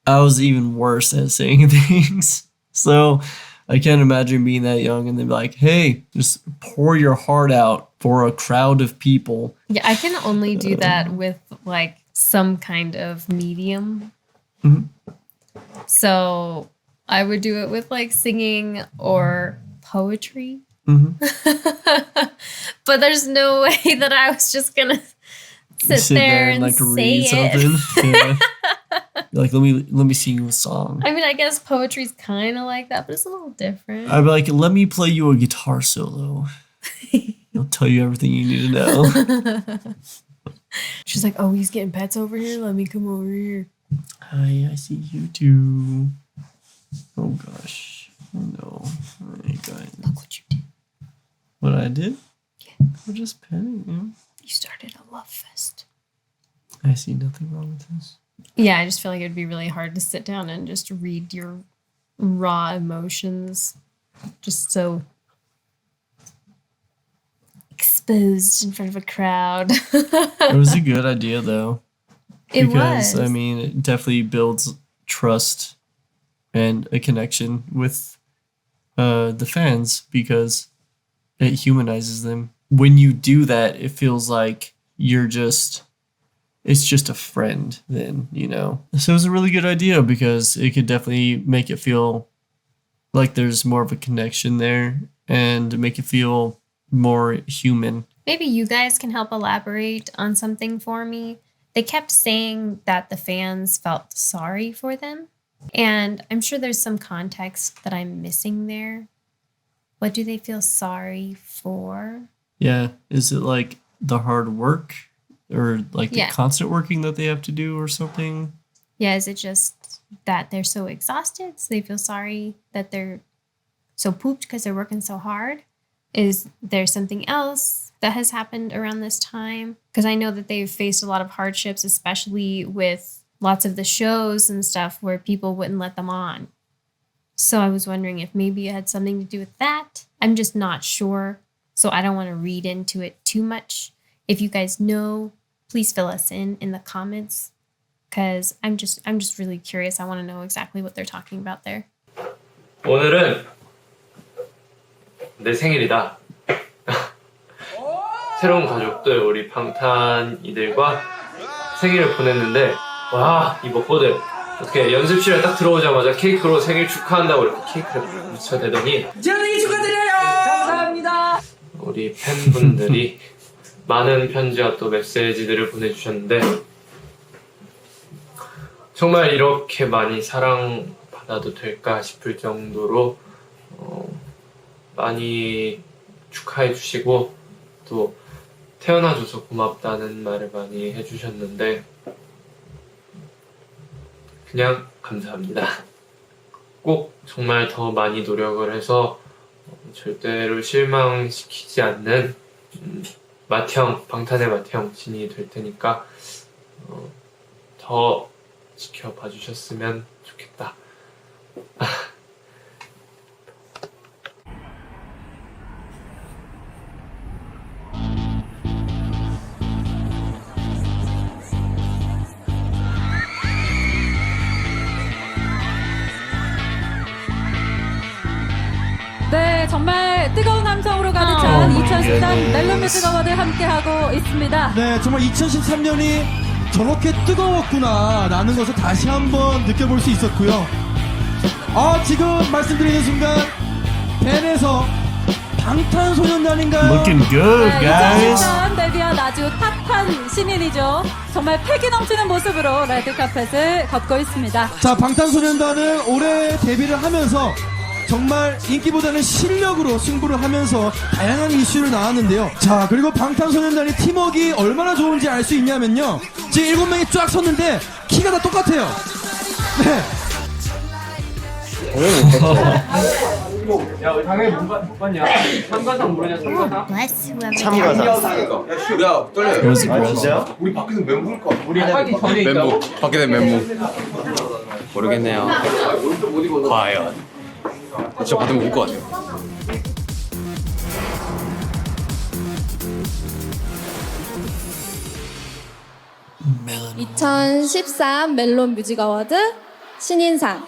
I was even worse at saying things. So I can't imagine being that young and then be like, hey, just pour your heart out for a crowd of people. Yeah, I can only do that with like some kind of medium. Mhm. So I would do it with like singing or poetry. Mhm. But there's no way that I was just gonna sit there and like say read it. something. Yeah. Like let me sing you a song. I mean, I guess poetry's kind of like that, but it's a little different. I'd be like, let me play you a guitar solo. I'll tell you everything you need to know. She's like, oh, he's getting pets over here. Let me come over here. Hi, I see you too. Oh gosh. Oh no. Hey guys. Look what you did. What I did? Yeah. We're just petting you. You started a love fest. I see nothing wrong with this. Yeah, I just feel like it'd be really hard to sit down and just read your raw emotions. Just so exposed in front of a crowd. It was a good idea though. It Because was. I mean it definitely builds trust and a connection with the fans because it humanizes them. When you do that, it feels like it's just a friend then, you know. So it was a really good idea because it could definitely make it feel like there's more of a connection there and make it feel more human. Maybe you guys can help elaborate on something for me. They kept saying that the fans felt sorry for them. And I'm sure there's some context that I'm missing there. What do they feel sorry for? Yeah. Is it like the hard work or like the Yeah. constant working that they have to do or something? Yeah, is it just that they're so exhausted, so they feel sorry that they're so pooped because they're working so hard? Is there something else that has happened around this time? Because I know that they've faced a lot of hardships, especially with lots of the shows and stuff where people wouldn't let them on. So I was wondering if maybe it had something to do with that. I'm just not sure. So I don't want to read into it too much. If you guys know, please fill us in the comments. Because I'm just really curious. I want to know exactly what they're talking about there. 오늘은 내 생일이다. 새로운 가족들, 우리 방탄이들과 생일을 보냈는데 와, 이 먹보들 어떻게 연습실에 딱 들어오자마자 케이크로 생일 축하한다고 이렇게 케이크를 묻혀대더니 생일 축하드려요. 감사합니다. 우리 팬분들이 많은 편지와 또 메시지들을 보내주셨는데 정말 이렇게 많이 사랑받아도 될까 싶을 정도로 많이 축하해 주시고 또 태어나줘서 고맙다는 말을 많이 해주셨는데 그냥 감사합니다. 꼭 정말 더 많이 노력을 해서 절대로 실망시키지 않는 맏형, 방탄의 맏형 진이 될 테니까 더 지켜봐 주셨으면 좋겠다. 네, 정말 뜨거운 함성으로 가득 찬 2013 멜론 뮤직 어워드 함께하고 있습니다. 네, 정말 2013년이 저렇게 뜨거웠구나 라는 것을 다시 한번 느껴볼 수 있었고요. 지금 말씀드리는 순간 밴에서 방탄소년단인가요? Looking good, guys. 2013 데뷔한 아주 핫한 신인이죠. 정말 패기 넘치는 모습으로 레드카펫을 걷고 있습니다. 자, 방탄소년단은 올해 데뷔를 하면서 정말 인기보다는 실력으로 승부를 하면서 다양한 이슈를 나왔는데요. 자, 그리고 방탄소년단이 팀워크가 얼마나 좋은지 알 수 있냐면요. 지금 7명이 쫙 섰는데 키가 다 똑같아요. 네. 야, 우리 당연히 못 봤냐? 참가상 모르냐, 참가상? 참가상. 야, 떨려. 진짜? 우리 밖에서 멘붕일 것 같아. 우리 하기 전에 있다고? 밖에 멘붕. 모르겠네요. 과연. 진짜 받으면 울 것 같아요. 2013 멜론 뮤직 어워드 신인상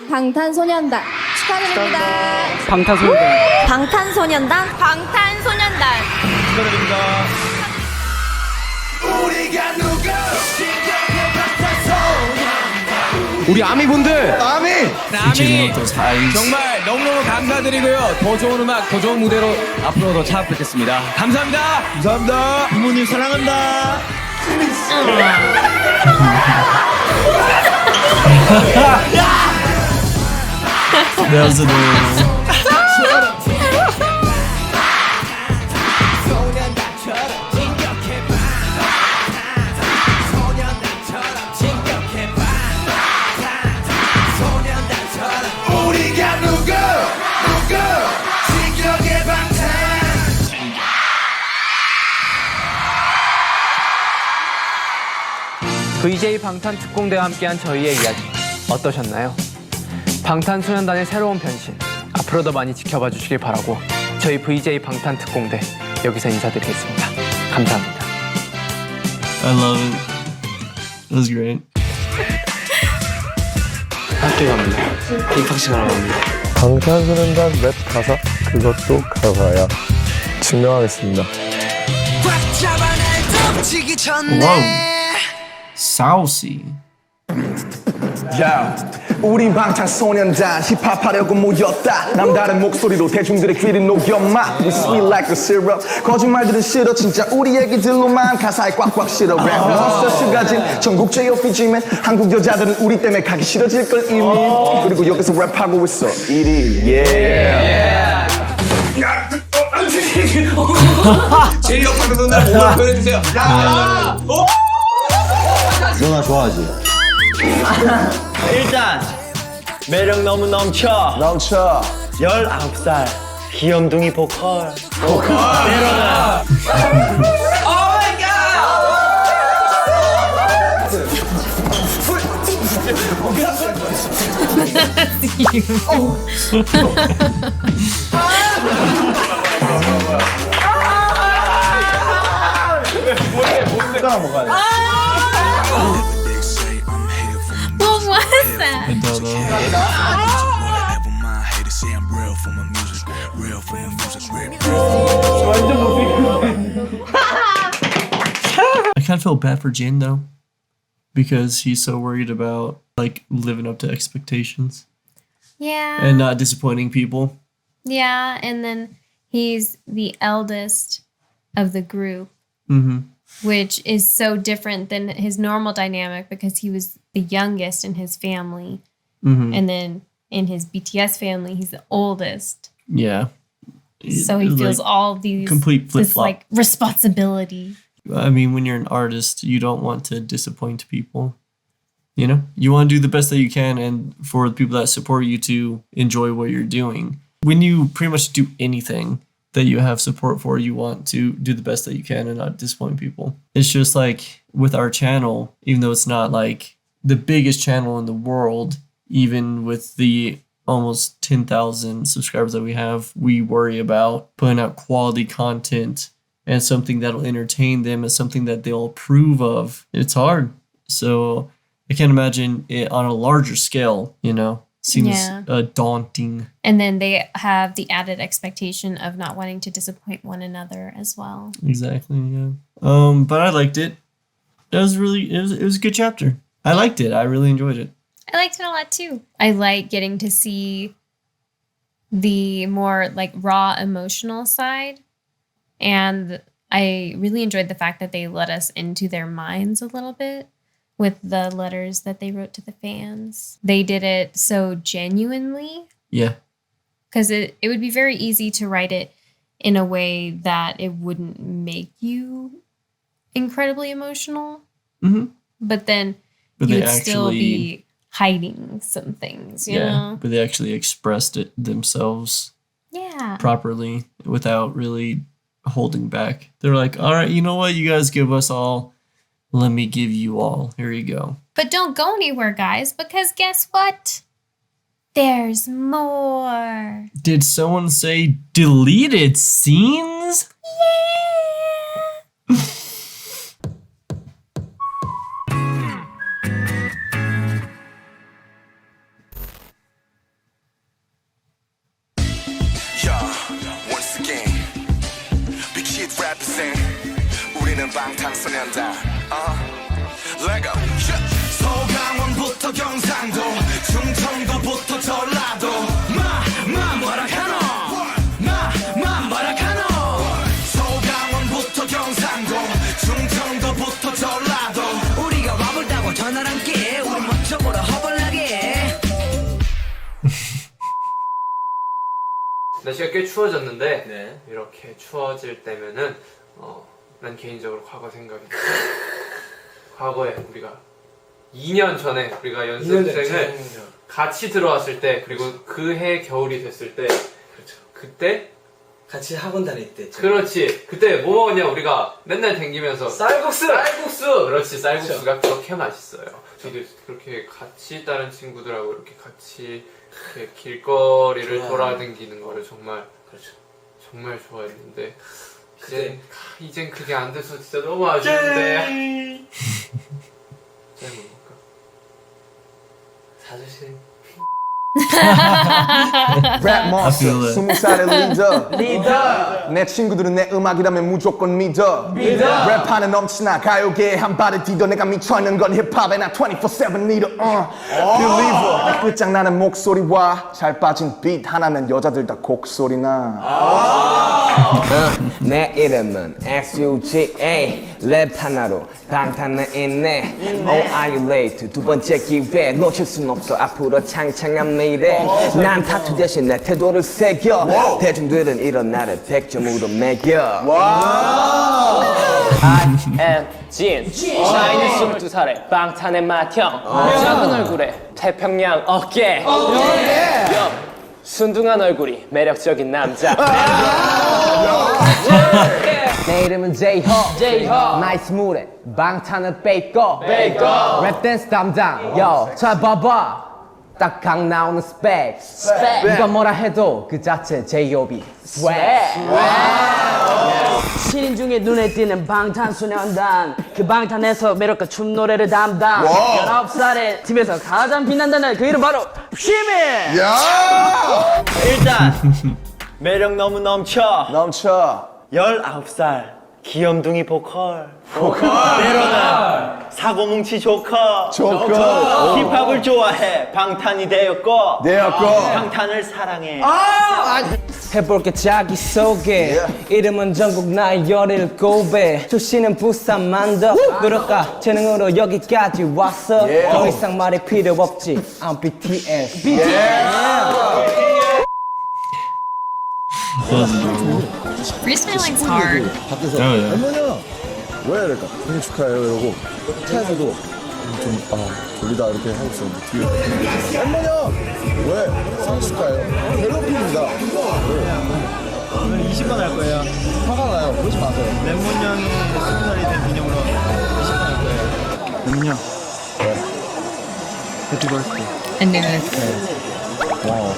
방탄소년단 축하드립니다. 방탄소년단? 축하드립니다. 우리가 누구? 우리 아미분들! Achieving with those highs. 정말 너무너무 감사드리고요. 더 좋은 음악, 더 좋은 무대로 앞으로 더 찾아뵙겠습니다. 감사합니다. 감사합니다. 부모님 사랑한다. That was adorable. 우리가 누구? 진격의 방탄. VJ 방탄 특공대와 함께한 저희의 이야기 어떠셨나요? 방탄소년단의 새로운 변신 앞으로 더 많이 지켜봐 주시길 바라고 저희 VJ 방탄 특공대 여기서 인사드리겠습니다. 감사합니다. I love it. It was great. 학교 갑니다. 힙합식 하러 갑니다. 방탄소년단 랩 가사 그것도 가사야. 증명하겠습니다. Whoa. Saucy. 야, 우린 방탄소년단 힙합하려고 모였다. 남다른 목소리로 대중들의 귀를 녹여마. We sweet like a syrup. 거짓말들은 싫어 진짜 우리 얘기들로만 가사에 꽉꽉 실어. 랩은 스트레스 가진 전국 JOPG맨. 한국 여자들은 우리 때문에 가기 싫어질 걸 이미. 그리고 여기서 랩하고 있어 1위. Yeah. 제일 옆에 누나 몸을 보여주세요. 누나 좋아하지? 일단 매력 너무 넘쳐 19살 귀염둥이 보컬 때로는 What was that? I don't know. I kind of feel bad for Jin though, because he's so worried about like living up to expectations Yeah. and not disappointing people. Yeah, and then he's the eldest of the group, which is so different than his normal dynamic because he was the youngest in his family. And then in his BTS family, he's the oldest. Yeah. So he feels Like, all these complete this flip-flop. like responsibility. I mean, when you're an artist, you don't want to disappoint people. You know, you want to do the best that you can, and for the people that support you to enjoy what you're doing. When you pretty much do anything that you have support for, you want to do the best that you can and not disappoint people. It's just like with our channel, even though it's not like the biggest channel in the world, even with the almost 10,000 subscribers that we have, we worry about putting out quality content and something that'll entertain them and something that they'll approve of. It's hard. So I can't imagine it on a larger scale, you know, seems Yeah. daunting. And then they have the added expectation of not wanting to disappoint one another as well. Exactly, yeah. But I liked it. It was a good chapter. I liked it. I really enjoyed it. I liked it a lot too. I like getting to see the more like raw emotional side. And I really enjoyed the fact that they let us into their minds a little bit with the letters that they wrote to the fans. They did it so genuinely Yeah. because it would be very easy to write it in a way that it wouldn't make you incredibly emotional. But then But you they would still actually- be hiding some things, you know? But they actually expressed it themselves Yeah. properly without really holding back. They're like, all right, you know what? You guys give us all. Let me give you all. Here you go. But don't go anywhere, guys, because guess what? There's more. Did someone say deleted scenes? Once again, big shit represent. 우리는 방탄소년단. Lego. 서강원부터 경상도, 충청도부터 전라도. 뭐라 카노? 뭐라 카노? 서강원부터 경상도, 충청도부터 전라도. 우리가 와볼다고 전화를 함께, 우리 멋져보러 허벌나게. 날씨가 꽤 추워졌는데 이렇게 추워질 때면은 난 개인적으로 과거 생각이 나. 과거에 우리가 2년 전에 우리가 연습생을 같이 들어왔을 때 그리고 그 해 겨울이 됐을 때 그때 같이 학원 다닐 때. 그렇지. 그때 뭐 먹었냐 우리가 맨날 댕기면서 쌀국수! 그렇지. 쌀국수가 그렇게 맛있어요. 저도 그렇게 같이 다른 친구들하고 이렇게 같이 이렇게 길거리를 돌아다니는 거를 정말 좋아했는데 이젠 그게 안 돼서 진짜 너무 아쉬운데. 잘 먹을까? 사주실. 랩 monster, 20살의 리더. 내 친구들은 내 음악이라면 무조건 믿어. 랩하는 넘치나 가요계에 한 발을 디뎌. 내가 미쳐있는 건 힙합에 나 24/7 리더. Believer. 끝장나는 목소리와 잘 빠진 비트 하나면 여자들 다 곡소리나. 내 이름은 SUGA. 랩 하나로 방탄은 있네. Oh are you late? 두 번째 기회 놓칠 순 없어. 앞으로 창창한 미래. 난 타투 대신 내 태도를 새겨. 대중들은 이런 나를 100점으로 매겨. I am Jin. 나이는 22살에 방탄의 맏형. 작은 얼굴에 태평양 어깨. 순둥한 얼굴이 매력적인 남자. 내 이름은 J-Ho. 나이스 물에 방탄은 베이커. 랩 댄스 담당. 잘 봐봐. 딱 각 나오는 스펙. 누가 뭐라 해도 그 자체 J.O.B. 스웩. 신인 중에 눈에 띄는 방탄소년단. 그 방탄에서 매력과 춤 노래를 담당. 19살의 팀에서 가장 빛난다는 그 이름 바로 시민. 일단 매력 너무 넘쳐 19살 귀염둥이 보컬 때로는 사고뭉치 조커 힙합을 좋아해 방탄이 되었고 방탄을 사랑해 해볼게 자기소개 이름은 전국 나이 17배 출신은 부산 만덕 노력과 재능으로 여기까지 왔어 더 이상 말이 필요 없지 I'm BTS Freestyling's hard. 밖에서 할머니야 왜 이럴까 생일 축하해요 이러고 차에서도 좀 졸리다 이렇게 하고 있었는데 뒤에 할머니야 왜 생일 축하해요 괴롭힙니다 오늘 20번 할 거예요 화가 나요 그러지 마세요 랩몬년이 20살이 된 기념으로 20번 할 거예요 랩몬년 해피 버스데이 I knew it. 와우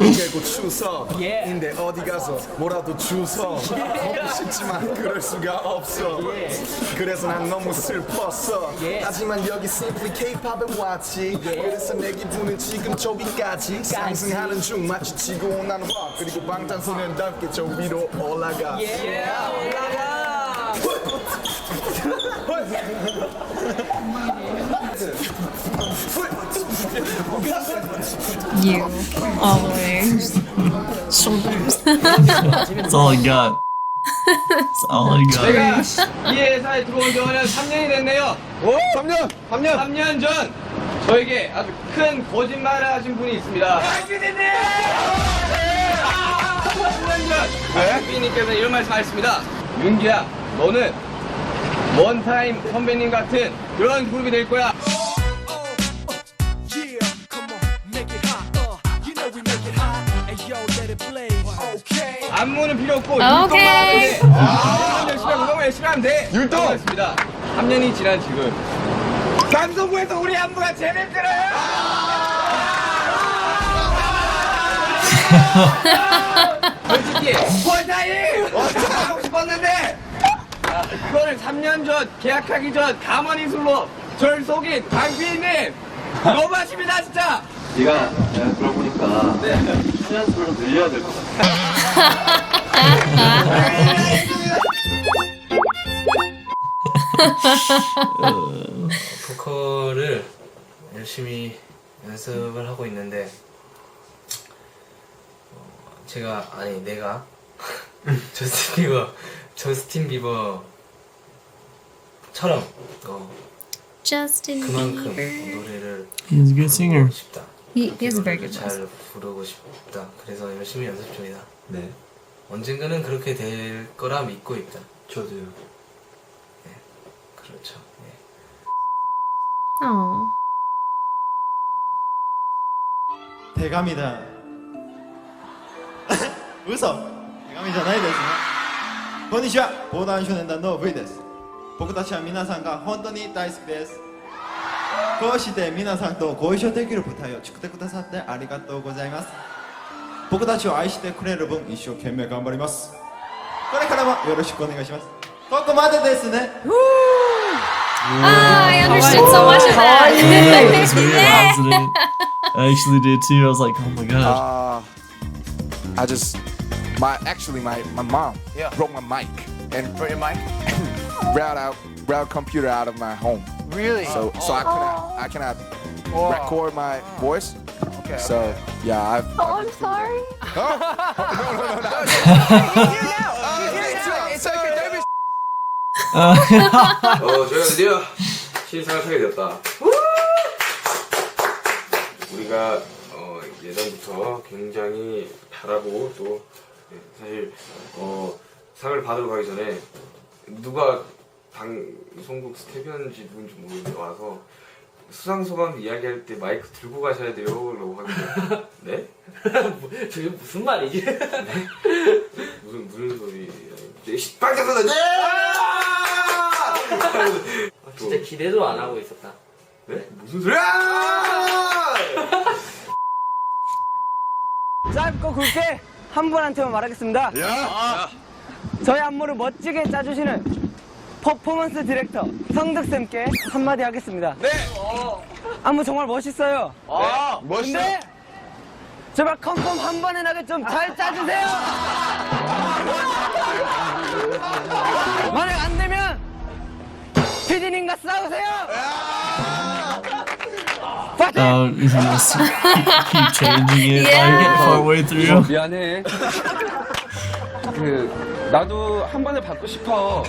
깨고 추석인데 어디 가서 뭐라도 주워 먹고 싶지만 그럴 수가 없어 그래서 난 너무 슬펐어 하지만 여기 simply K-pop에 왔지 그래서 내 기분은 지금 저기까지 상승하는 중 마치 지고 온난 화 그리고 방탄소년단께 저 위로 올라가 You always shoulders. That's all I got. That's all I got. 제가 이 회사에 들어온 지는 3년이 됐네요. 3년 전 저에게 아주 큰 거짓말을 하신 분이 있습니다. 3년 전 선배님께서 이런 말씀하셨습니다. 윤기야, 너는 원타임 선배님 같은 그런 그룹이 될 거야. 안무는 필요 없고 율동만 하면 돼. 열심히 하고 너무 열심히 하면 돼. 율동! 했습니다. 3년이 지난 지금 방송부에서 우리 안무가 제일 힘들어요! 솔직히 원타임! 하고 싶었는데 그거를 3년 전 계약하기 전 가만히술로 절 속인 강피디님 너무하십니다 진짜! 내가 들어보니까 시간수를 늘려야 될 것 같아. 보컬을 열심히 연습을 하고 있는데 내가 저스틴 비버처럼 그만큼 노래를 He's a good singer. 싶다. He has a very good voice. 잘 부르고 싶다. 그래서 열심히 연습 중이다. 네. 언젠가는 그렇게 될 거라 믿고 있다. 저도요. 네, 그렇죠. 네. Oh. 대감이다. 웃어. 대감이잖아요,ですね。こんにちは。防弾少年団の V です。僕たちは皆さんが本当に大好きです。こうして皆さんとご一緒できる舞台を作ってくださってありがとうございます。僕たちを愛してくれる分一生懸命頑張ります。これからもよろしくお願いします。ここまでですね。I understood so much of that. That's really positive. I actually did too. I was like, oh my gosh. My mom broke my mic and Broke your mic? routed computer out of my home. Really? So I cannot record my voice. Okay. So yeah, I'm sorry. No. It's okay. 저희가 드디어 신상을 타게 되었다. 우리가 예전부터 굉장히 바라보고 또 사실 상을 받으러 가기 전에 누가 방송국 스태프였는지 누군지 모르겠는데 와서 수상 소감 이야기할 때 마이크 들고 가셔야 돼요 라고 하는데 네? 저게 무슨 말이지? 네? 무슨 소리 빵짝소리 네! 진짜 기대도 안 하고 있었다. 네? 무슨 소리야! 짧고 굵게 한 분한테만 말하겠습니다. 저희 안무를 멋지게 짜주시는 퍼포먼스 디렉터 성득쌤께 한마디 하겠습니다. 네. 안무 정말 멋있어요. 멋있어. 근데 제발 컨펌 한 번에 나게 좀 잘 짜주세요. 만약 안 되면 PD님과 싸우세요. He must keep changing it like partway through. 미안해. 나도 한 번에 받고 싶어.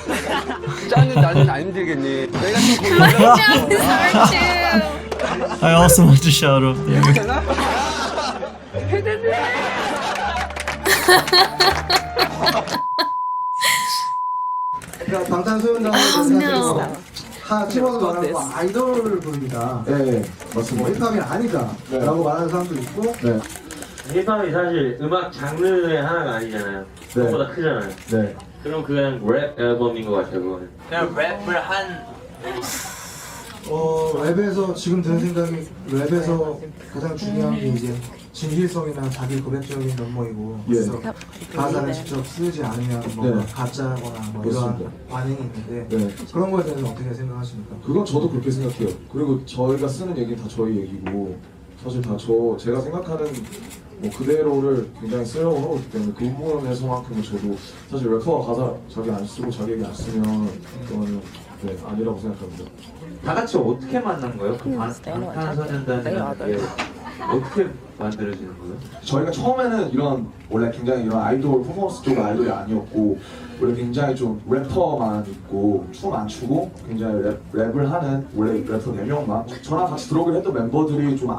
짜는 나는 안 힘들겠니? 내가 좀 I also want to shout up there. 그러니까 방탄소년단은 다 집어서 말하는 거 아이돌 부릅니다. 네, 맞습니다. 힙합이 아니다라고 말하는 사람도 있고. 네. 힙합이 사실 음악 장르의 하나가 아니잖아요. 그것보다 크잖아요. 네. 그럼 그냥 랩 앨범인 것 같아요, 그거는. 그냥 랩을 한 랩에서 지금 드는 생각이 랩에서 가장 중요한 게 이제 진실성이나 자기 고백적인 면모이고 그래서 가사를 직접 쓰지 않으면 뭔가 가짜거나 뭐 이런 반응이 있는데 그런 거에 대해서 어떻게 생각하십니까? 그건 저도 그렇게 생각해요. 그리고 저희가 쓰는 얘기는 다 저희 얘기고 사실 다 제가 생각하는 뭐 그대로를 굉장히 쓰려고 하고 있기 때문에 그 부분에서만큼은 저도 사실 래퍼가 가사 자기 안 쓰고 자기 얘기 안 쓰면 그거는 아니라고 생각합니다. 다 같이 어떻게 만난 거예요? 그 방탄소년단이라는 게 어떻게 만들어지는 거예요? 저희가 처음에는 원래 굉장히 이런 아이돌 퍼포먼스 쪽 아이돌이 아니었고 원래 굉장히 좀 래퍼만 있고 춤 안 추고 굉장히 랩을 하는 원래 래퍼 4명만 저랑 같이 들어오기로 했던 멤버들이 좀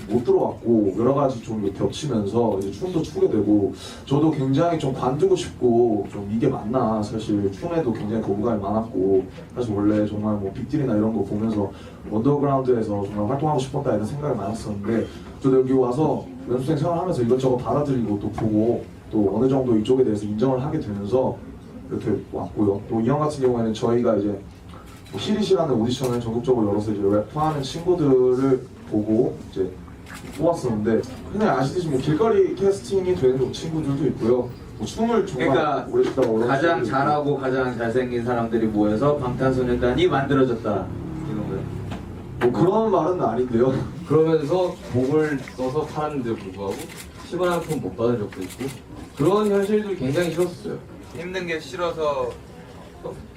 못 들어왔고 여러 가지 좀 겹치면서 이제 춤도 추게 되고 저도 굉장히 좀 관두고 싶고 좀 이게 맞나 사실 춤에도 굉장히 거부감이 많았고 사실 원래 정말 뭐 빅딜이나 이런 거 보면서 언더그라운드에서 정말 활동하고 싶었다 이런 생각이 많았었는데 저도 여기 와서 연습생 생활하면서 이것저것 받아들이고 또 보고 또 어느 정도 이쪽에 대해서 인정을 하게 되면서 이렇게 왔고요. 또 이 형 같은 경우에는 저희가 이제 시리시라는 오디션을 전국적으로 열어서 이제 래퍼하는 친구들을 보고 이제 뽑았었는데 그냥 아시듯이 뭐 길거리 캐스팅이 되는 친구들도 있고요. 뭐 춤을 정말 오래 추다가 가장 잘하고 가장 잘생긴 사람들이 모여서 방탄소년단이 만들어졌다 이런 거예요? 뭐 그런 말은 아닌데요. 그러면서 곡을 써서 팔았는데 불구하고 10원 한 푼 못 받은 적도 있고 그런 현실도 굉장히 싫었어요. 힘든 게 싫어서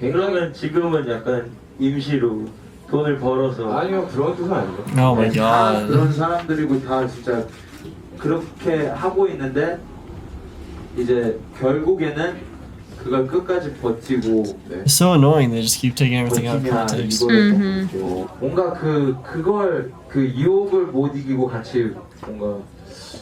그러면 지금은 약간 임시로 돈을 벌어서 아니요 그런 뜻은 아니죠. Oh my 다 god. 그런 사람들이고 다 진짜 그렇게 하고 있는데 이제 결국에는 그걸 끝까지 버티고 It's so annoying. They just keep taking everything out of context. 뭔가 그걸 그 유혹을 못 이기고 같이 뭔가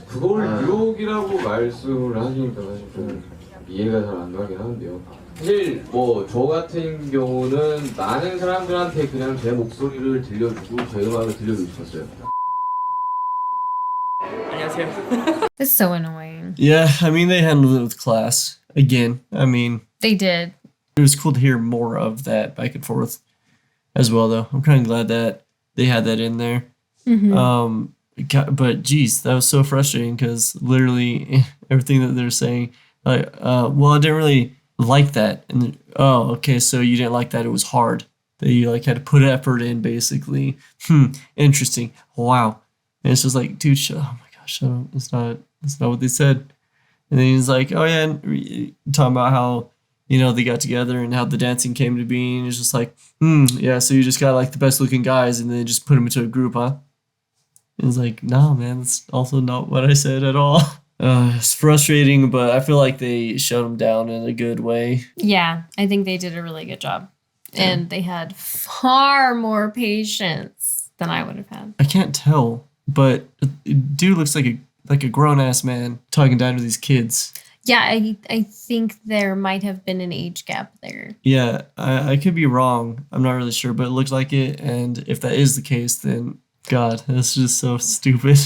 그걸 유혹이라고 말씀을 하시니까 사실 좀 이해가 잘 안 가긴 하는데요. 사실 뭐 저 같은 경우는 많은 사람들한테 그냥 제 목소리를 들려주고 제 음악을 들려주고 싶었어요. 안녕하세요. It's so annoying. Yeah, I mean, they handled it with class. Again, I mean, They did. it was cool to hear more of that back and forth as well, though. I'm kind of glad that they had that in there. But geez, that was so frustrating because literally everything that they're saying, well, I didn't really like that. And oh, okay, so you didn't like that. It was hard that you like had to put effort in, basically. Interesting. Wow. And it's just like, dude, oh my gosh, shut up. That's not what they said. And then he's like, oh yeah, and talking about how, you know, they got together and how the dancing came to being. It's just like, yeah, so you just got like the best looking guys and then just put them into a group, huh? And it's like, nah, man, that's also not what I said at all. It's frustrating, but I feel like they shut them down in a good way. Yeah, I think they did a really good job. And they had far more patience than I would have had. I can't tell, but dude looks like a grown-ass man talking down to these kids. Yeah, I think there might have been an age gap there. Yeah, I could be wrong. I'm not really sure, but it looked like it. And if that is the case, then God, that's just so stupid.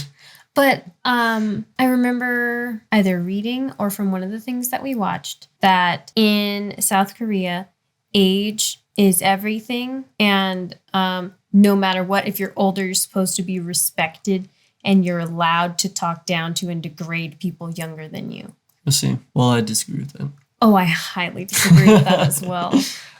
But I remember either reading or from one of the things that we watched that in South Korea, age is everything. And no matter what, if you're older, you're supposed to be respected and you're allowed to talk down to and degrade people younger than you. I see. Well, I disagree with that. Oh, I highly disagree with that as well.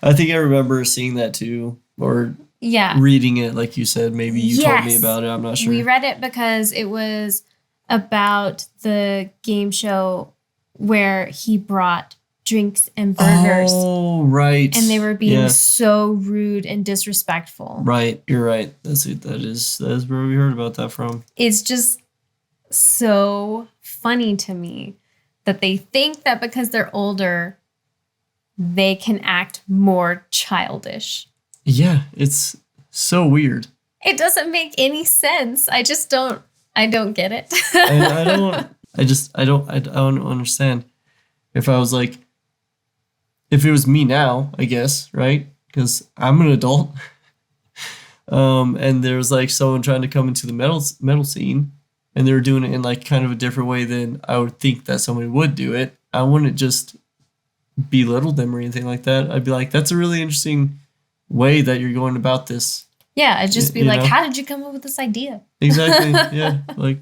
I think I remember seeing that too, or reading it, like you said. Maybe you told me about it. I'm not sure. We read it because it was about the game show where he brought drinks and burgers. Oh, right. And they were being so rude and disrespectful. Right. You're right. That is where we heard about that from. It's just so funny to me that they think that because they're older, they can act more childish. Yeah, it's so weird. It doesn't make any sense. I don't get it. I don't understand. If I was like, if it was me now, I guess, right? Because I'm an adult. And there's like someone trying to come into the metal scene, and they were doing it in like kind of a different way than I would think that somebody would do it. I wouldn't just belittle them or anything like that. I'd be like, that's a really interesting way that you're going about this. Yeah, I'd just be like, how did you come up with this idea? Exactly. Yeah. Like,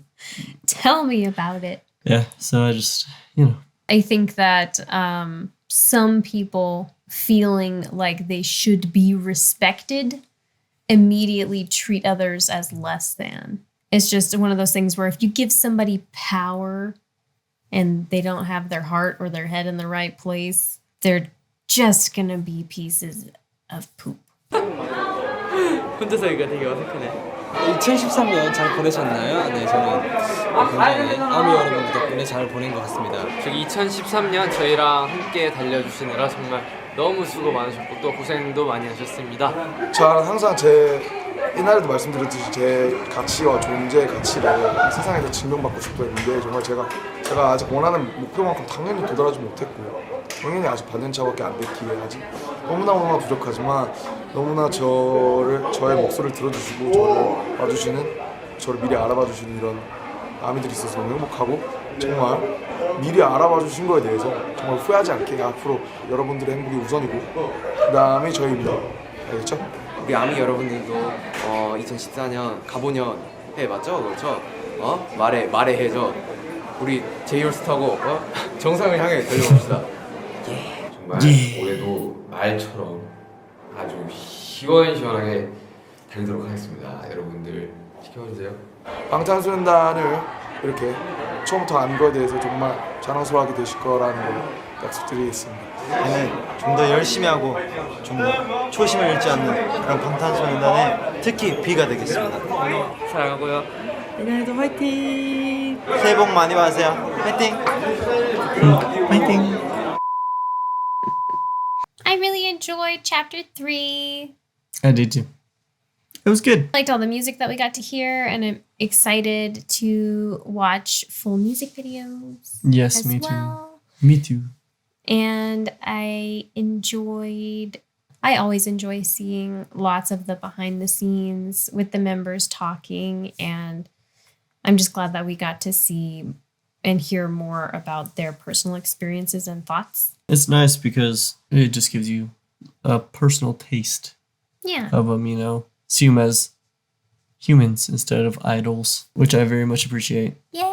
tell me about it. Yeah. So I just, I think that some people feeling like they should be respected immediately treat others as less than. It's just one of those things where if you give somebody power and they don't have their heart or their head in the right place, they're just gonna be pieces of poop. 혼자서 얘기가 되게 어색하네. 2013년 잘 보내셨나요? 네, 저는 굉장히 아미 여러분들 덕분에 잘 보낸 것 같습니다. 저기 2013년 저희랑 함께 달려주시느라 정말 너무 수고 많으셨고 또 고생도 많이 하셨습니다. 저는 항상 제 옛날에도 말씀드렸듯이 제 가치와 존재의 가치를 세상에서 증명받고 싶어 했는데 정말 제가 아직 원하는 목표만큼 당연히 도달하지 못했고 당연히 아직 반년차밖에 안 됐기에 아직 너무나 부족하지만 너무나 저의 목소리를 들어주시고 저를 봐주시는 저를 미리 알아봐주시는 이런 아미들이 있어서 너무 행복하고 정말 미리 알아봐주신 거에 대해서 정말 후회하지 않게 앞으로 여러분들의 행복이 우선이고 그 다음이 저희입니다. 알겠죠? 우리 아미 여러분들도 2014년 가보년 해 맞죠? 그렇죠? 말해 해죠. 우리 제이올스타고 정상을 향해 달려봅시다. 정말 올해도 말처럼 아주 시원시원하게 달리도록 하겠습니다. 여러분들 지켜봐주세요. 방탄소년단을 이렇게 처음부터 안 거에 대해서 정말 자랑스러워하게 되실 거라는 걸 약속드리겠습니다. 저는 좀 더 열심히 하고 좀 더 초심을 잃지 않는 그런 방탄소년단의 특히 B가 되겠습니다. 사랑하고요. 내년에도 화이팅! 새해 복 많이 받으세요. 화이팅! 화이팅! I really enjoyed chapter 3. I did too. It was good. I liked all the music that we got to hear, and I'm excited to watch full music videos. Yes, as me well. too. Me too. And I always enjoy seeing lots of the behind the scenes with the members talking, and I'm just glad that we got to see and hear more about their personal experiences and thoughts. It's nice because it just gives you a personal taste of them, see them as humans instead of idols, which I very much appreciate. Yeah.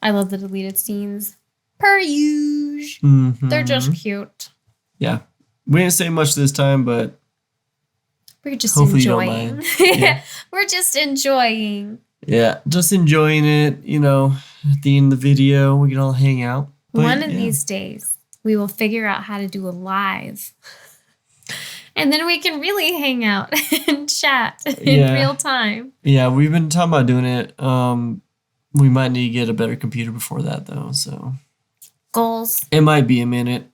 I love the deleted scenes. Per usual. Mm-hmm. They're just cute. Yeah. We didn't say much this time, but we're just hopefully enjoying. You don't mind. Yeah. We're just enjoying. Yeah, just enjoying it, at the end of the video, we can all hang out. But, one of these days, we will figure out how to do a live. And then we can really hang out and chat in real time. Yeah, we've been talking about doing it. We might need to get a better computer before that, though, so. Goals. It might be a minute.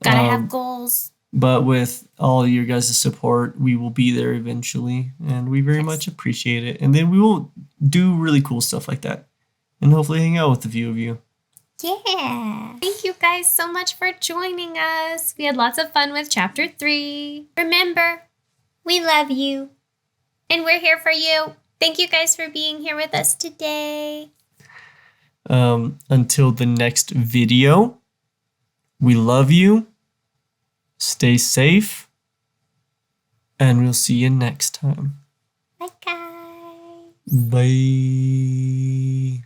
Gotta have goals. But with all your guys' support, we will be there eventually. And we very much appreciate it. And then we will do really cool stuff like that. And hopefully hang out with a few of you. Yeah. Thank you guys so much for joining us. We had lots of fun with chapter 3. Remember, we love you. And we're here for you. Thank you guys for being here with us today. Until the next video, we love you. Stay safe. And we'll see you next time. Bye, guys. Bye.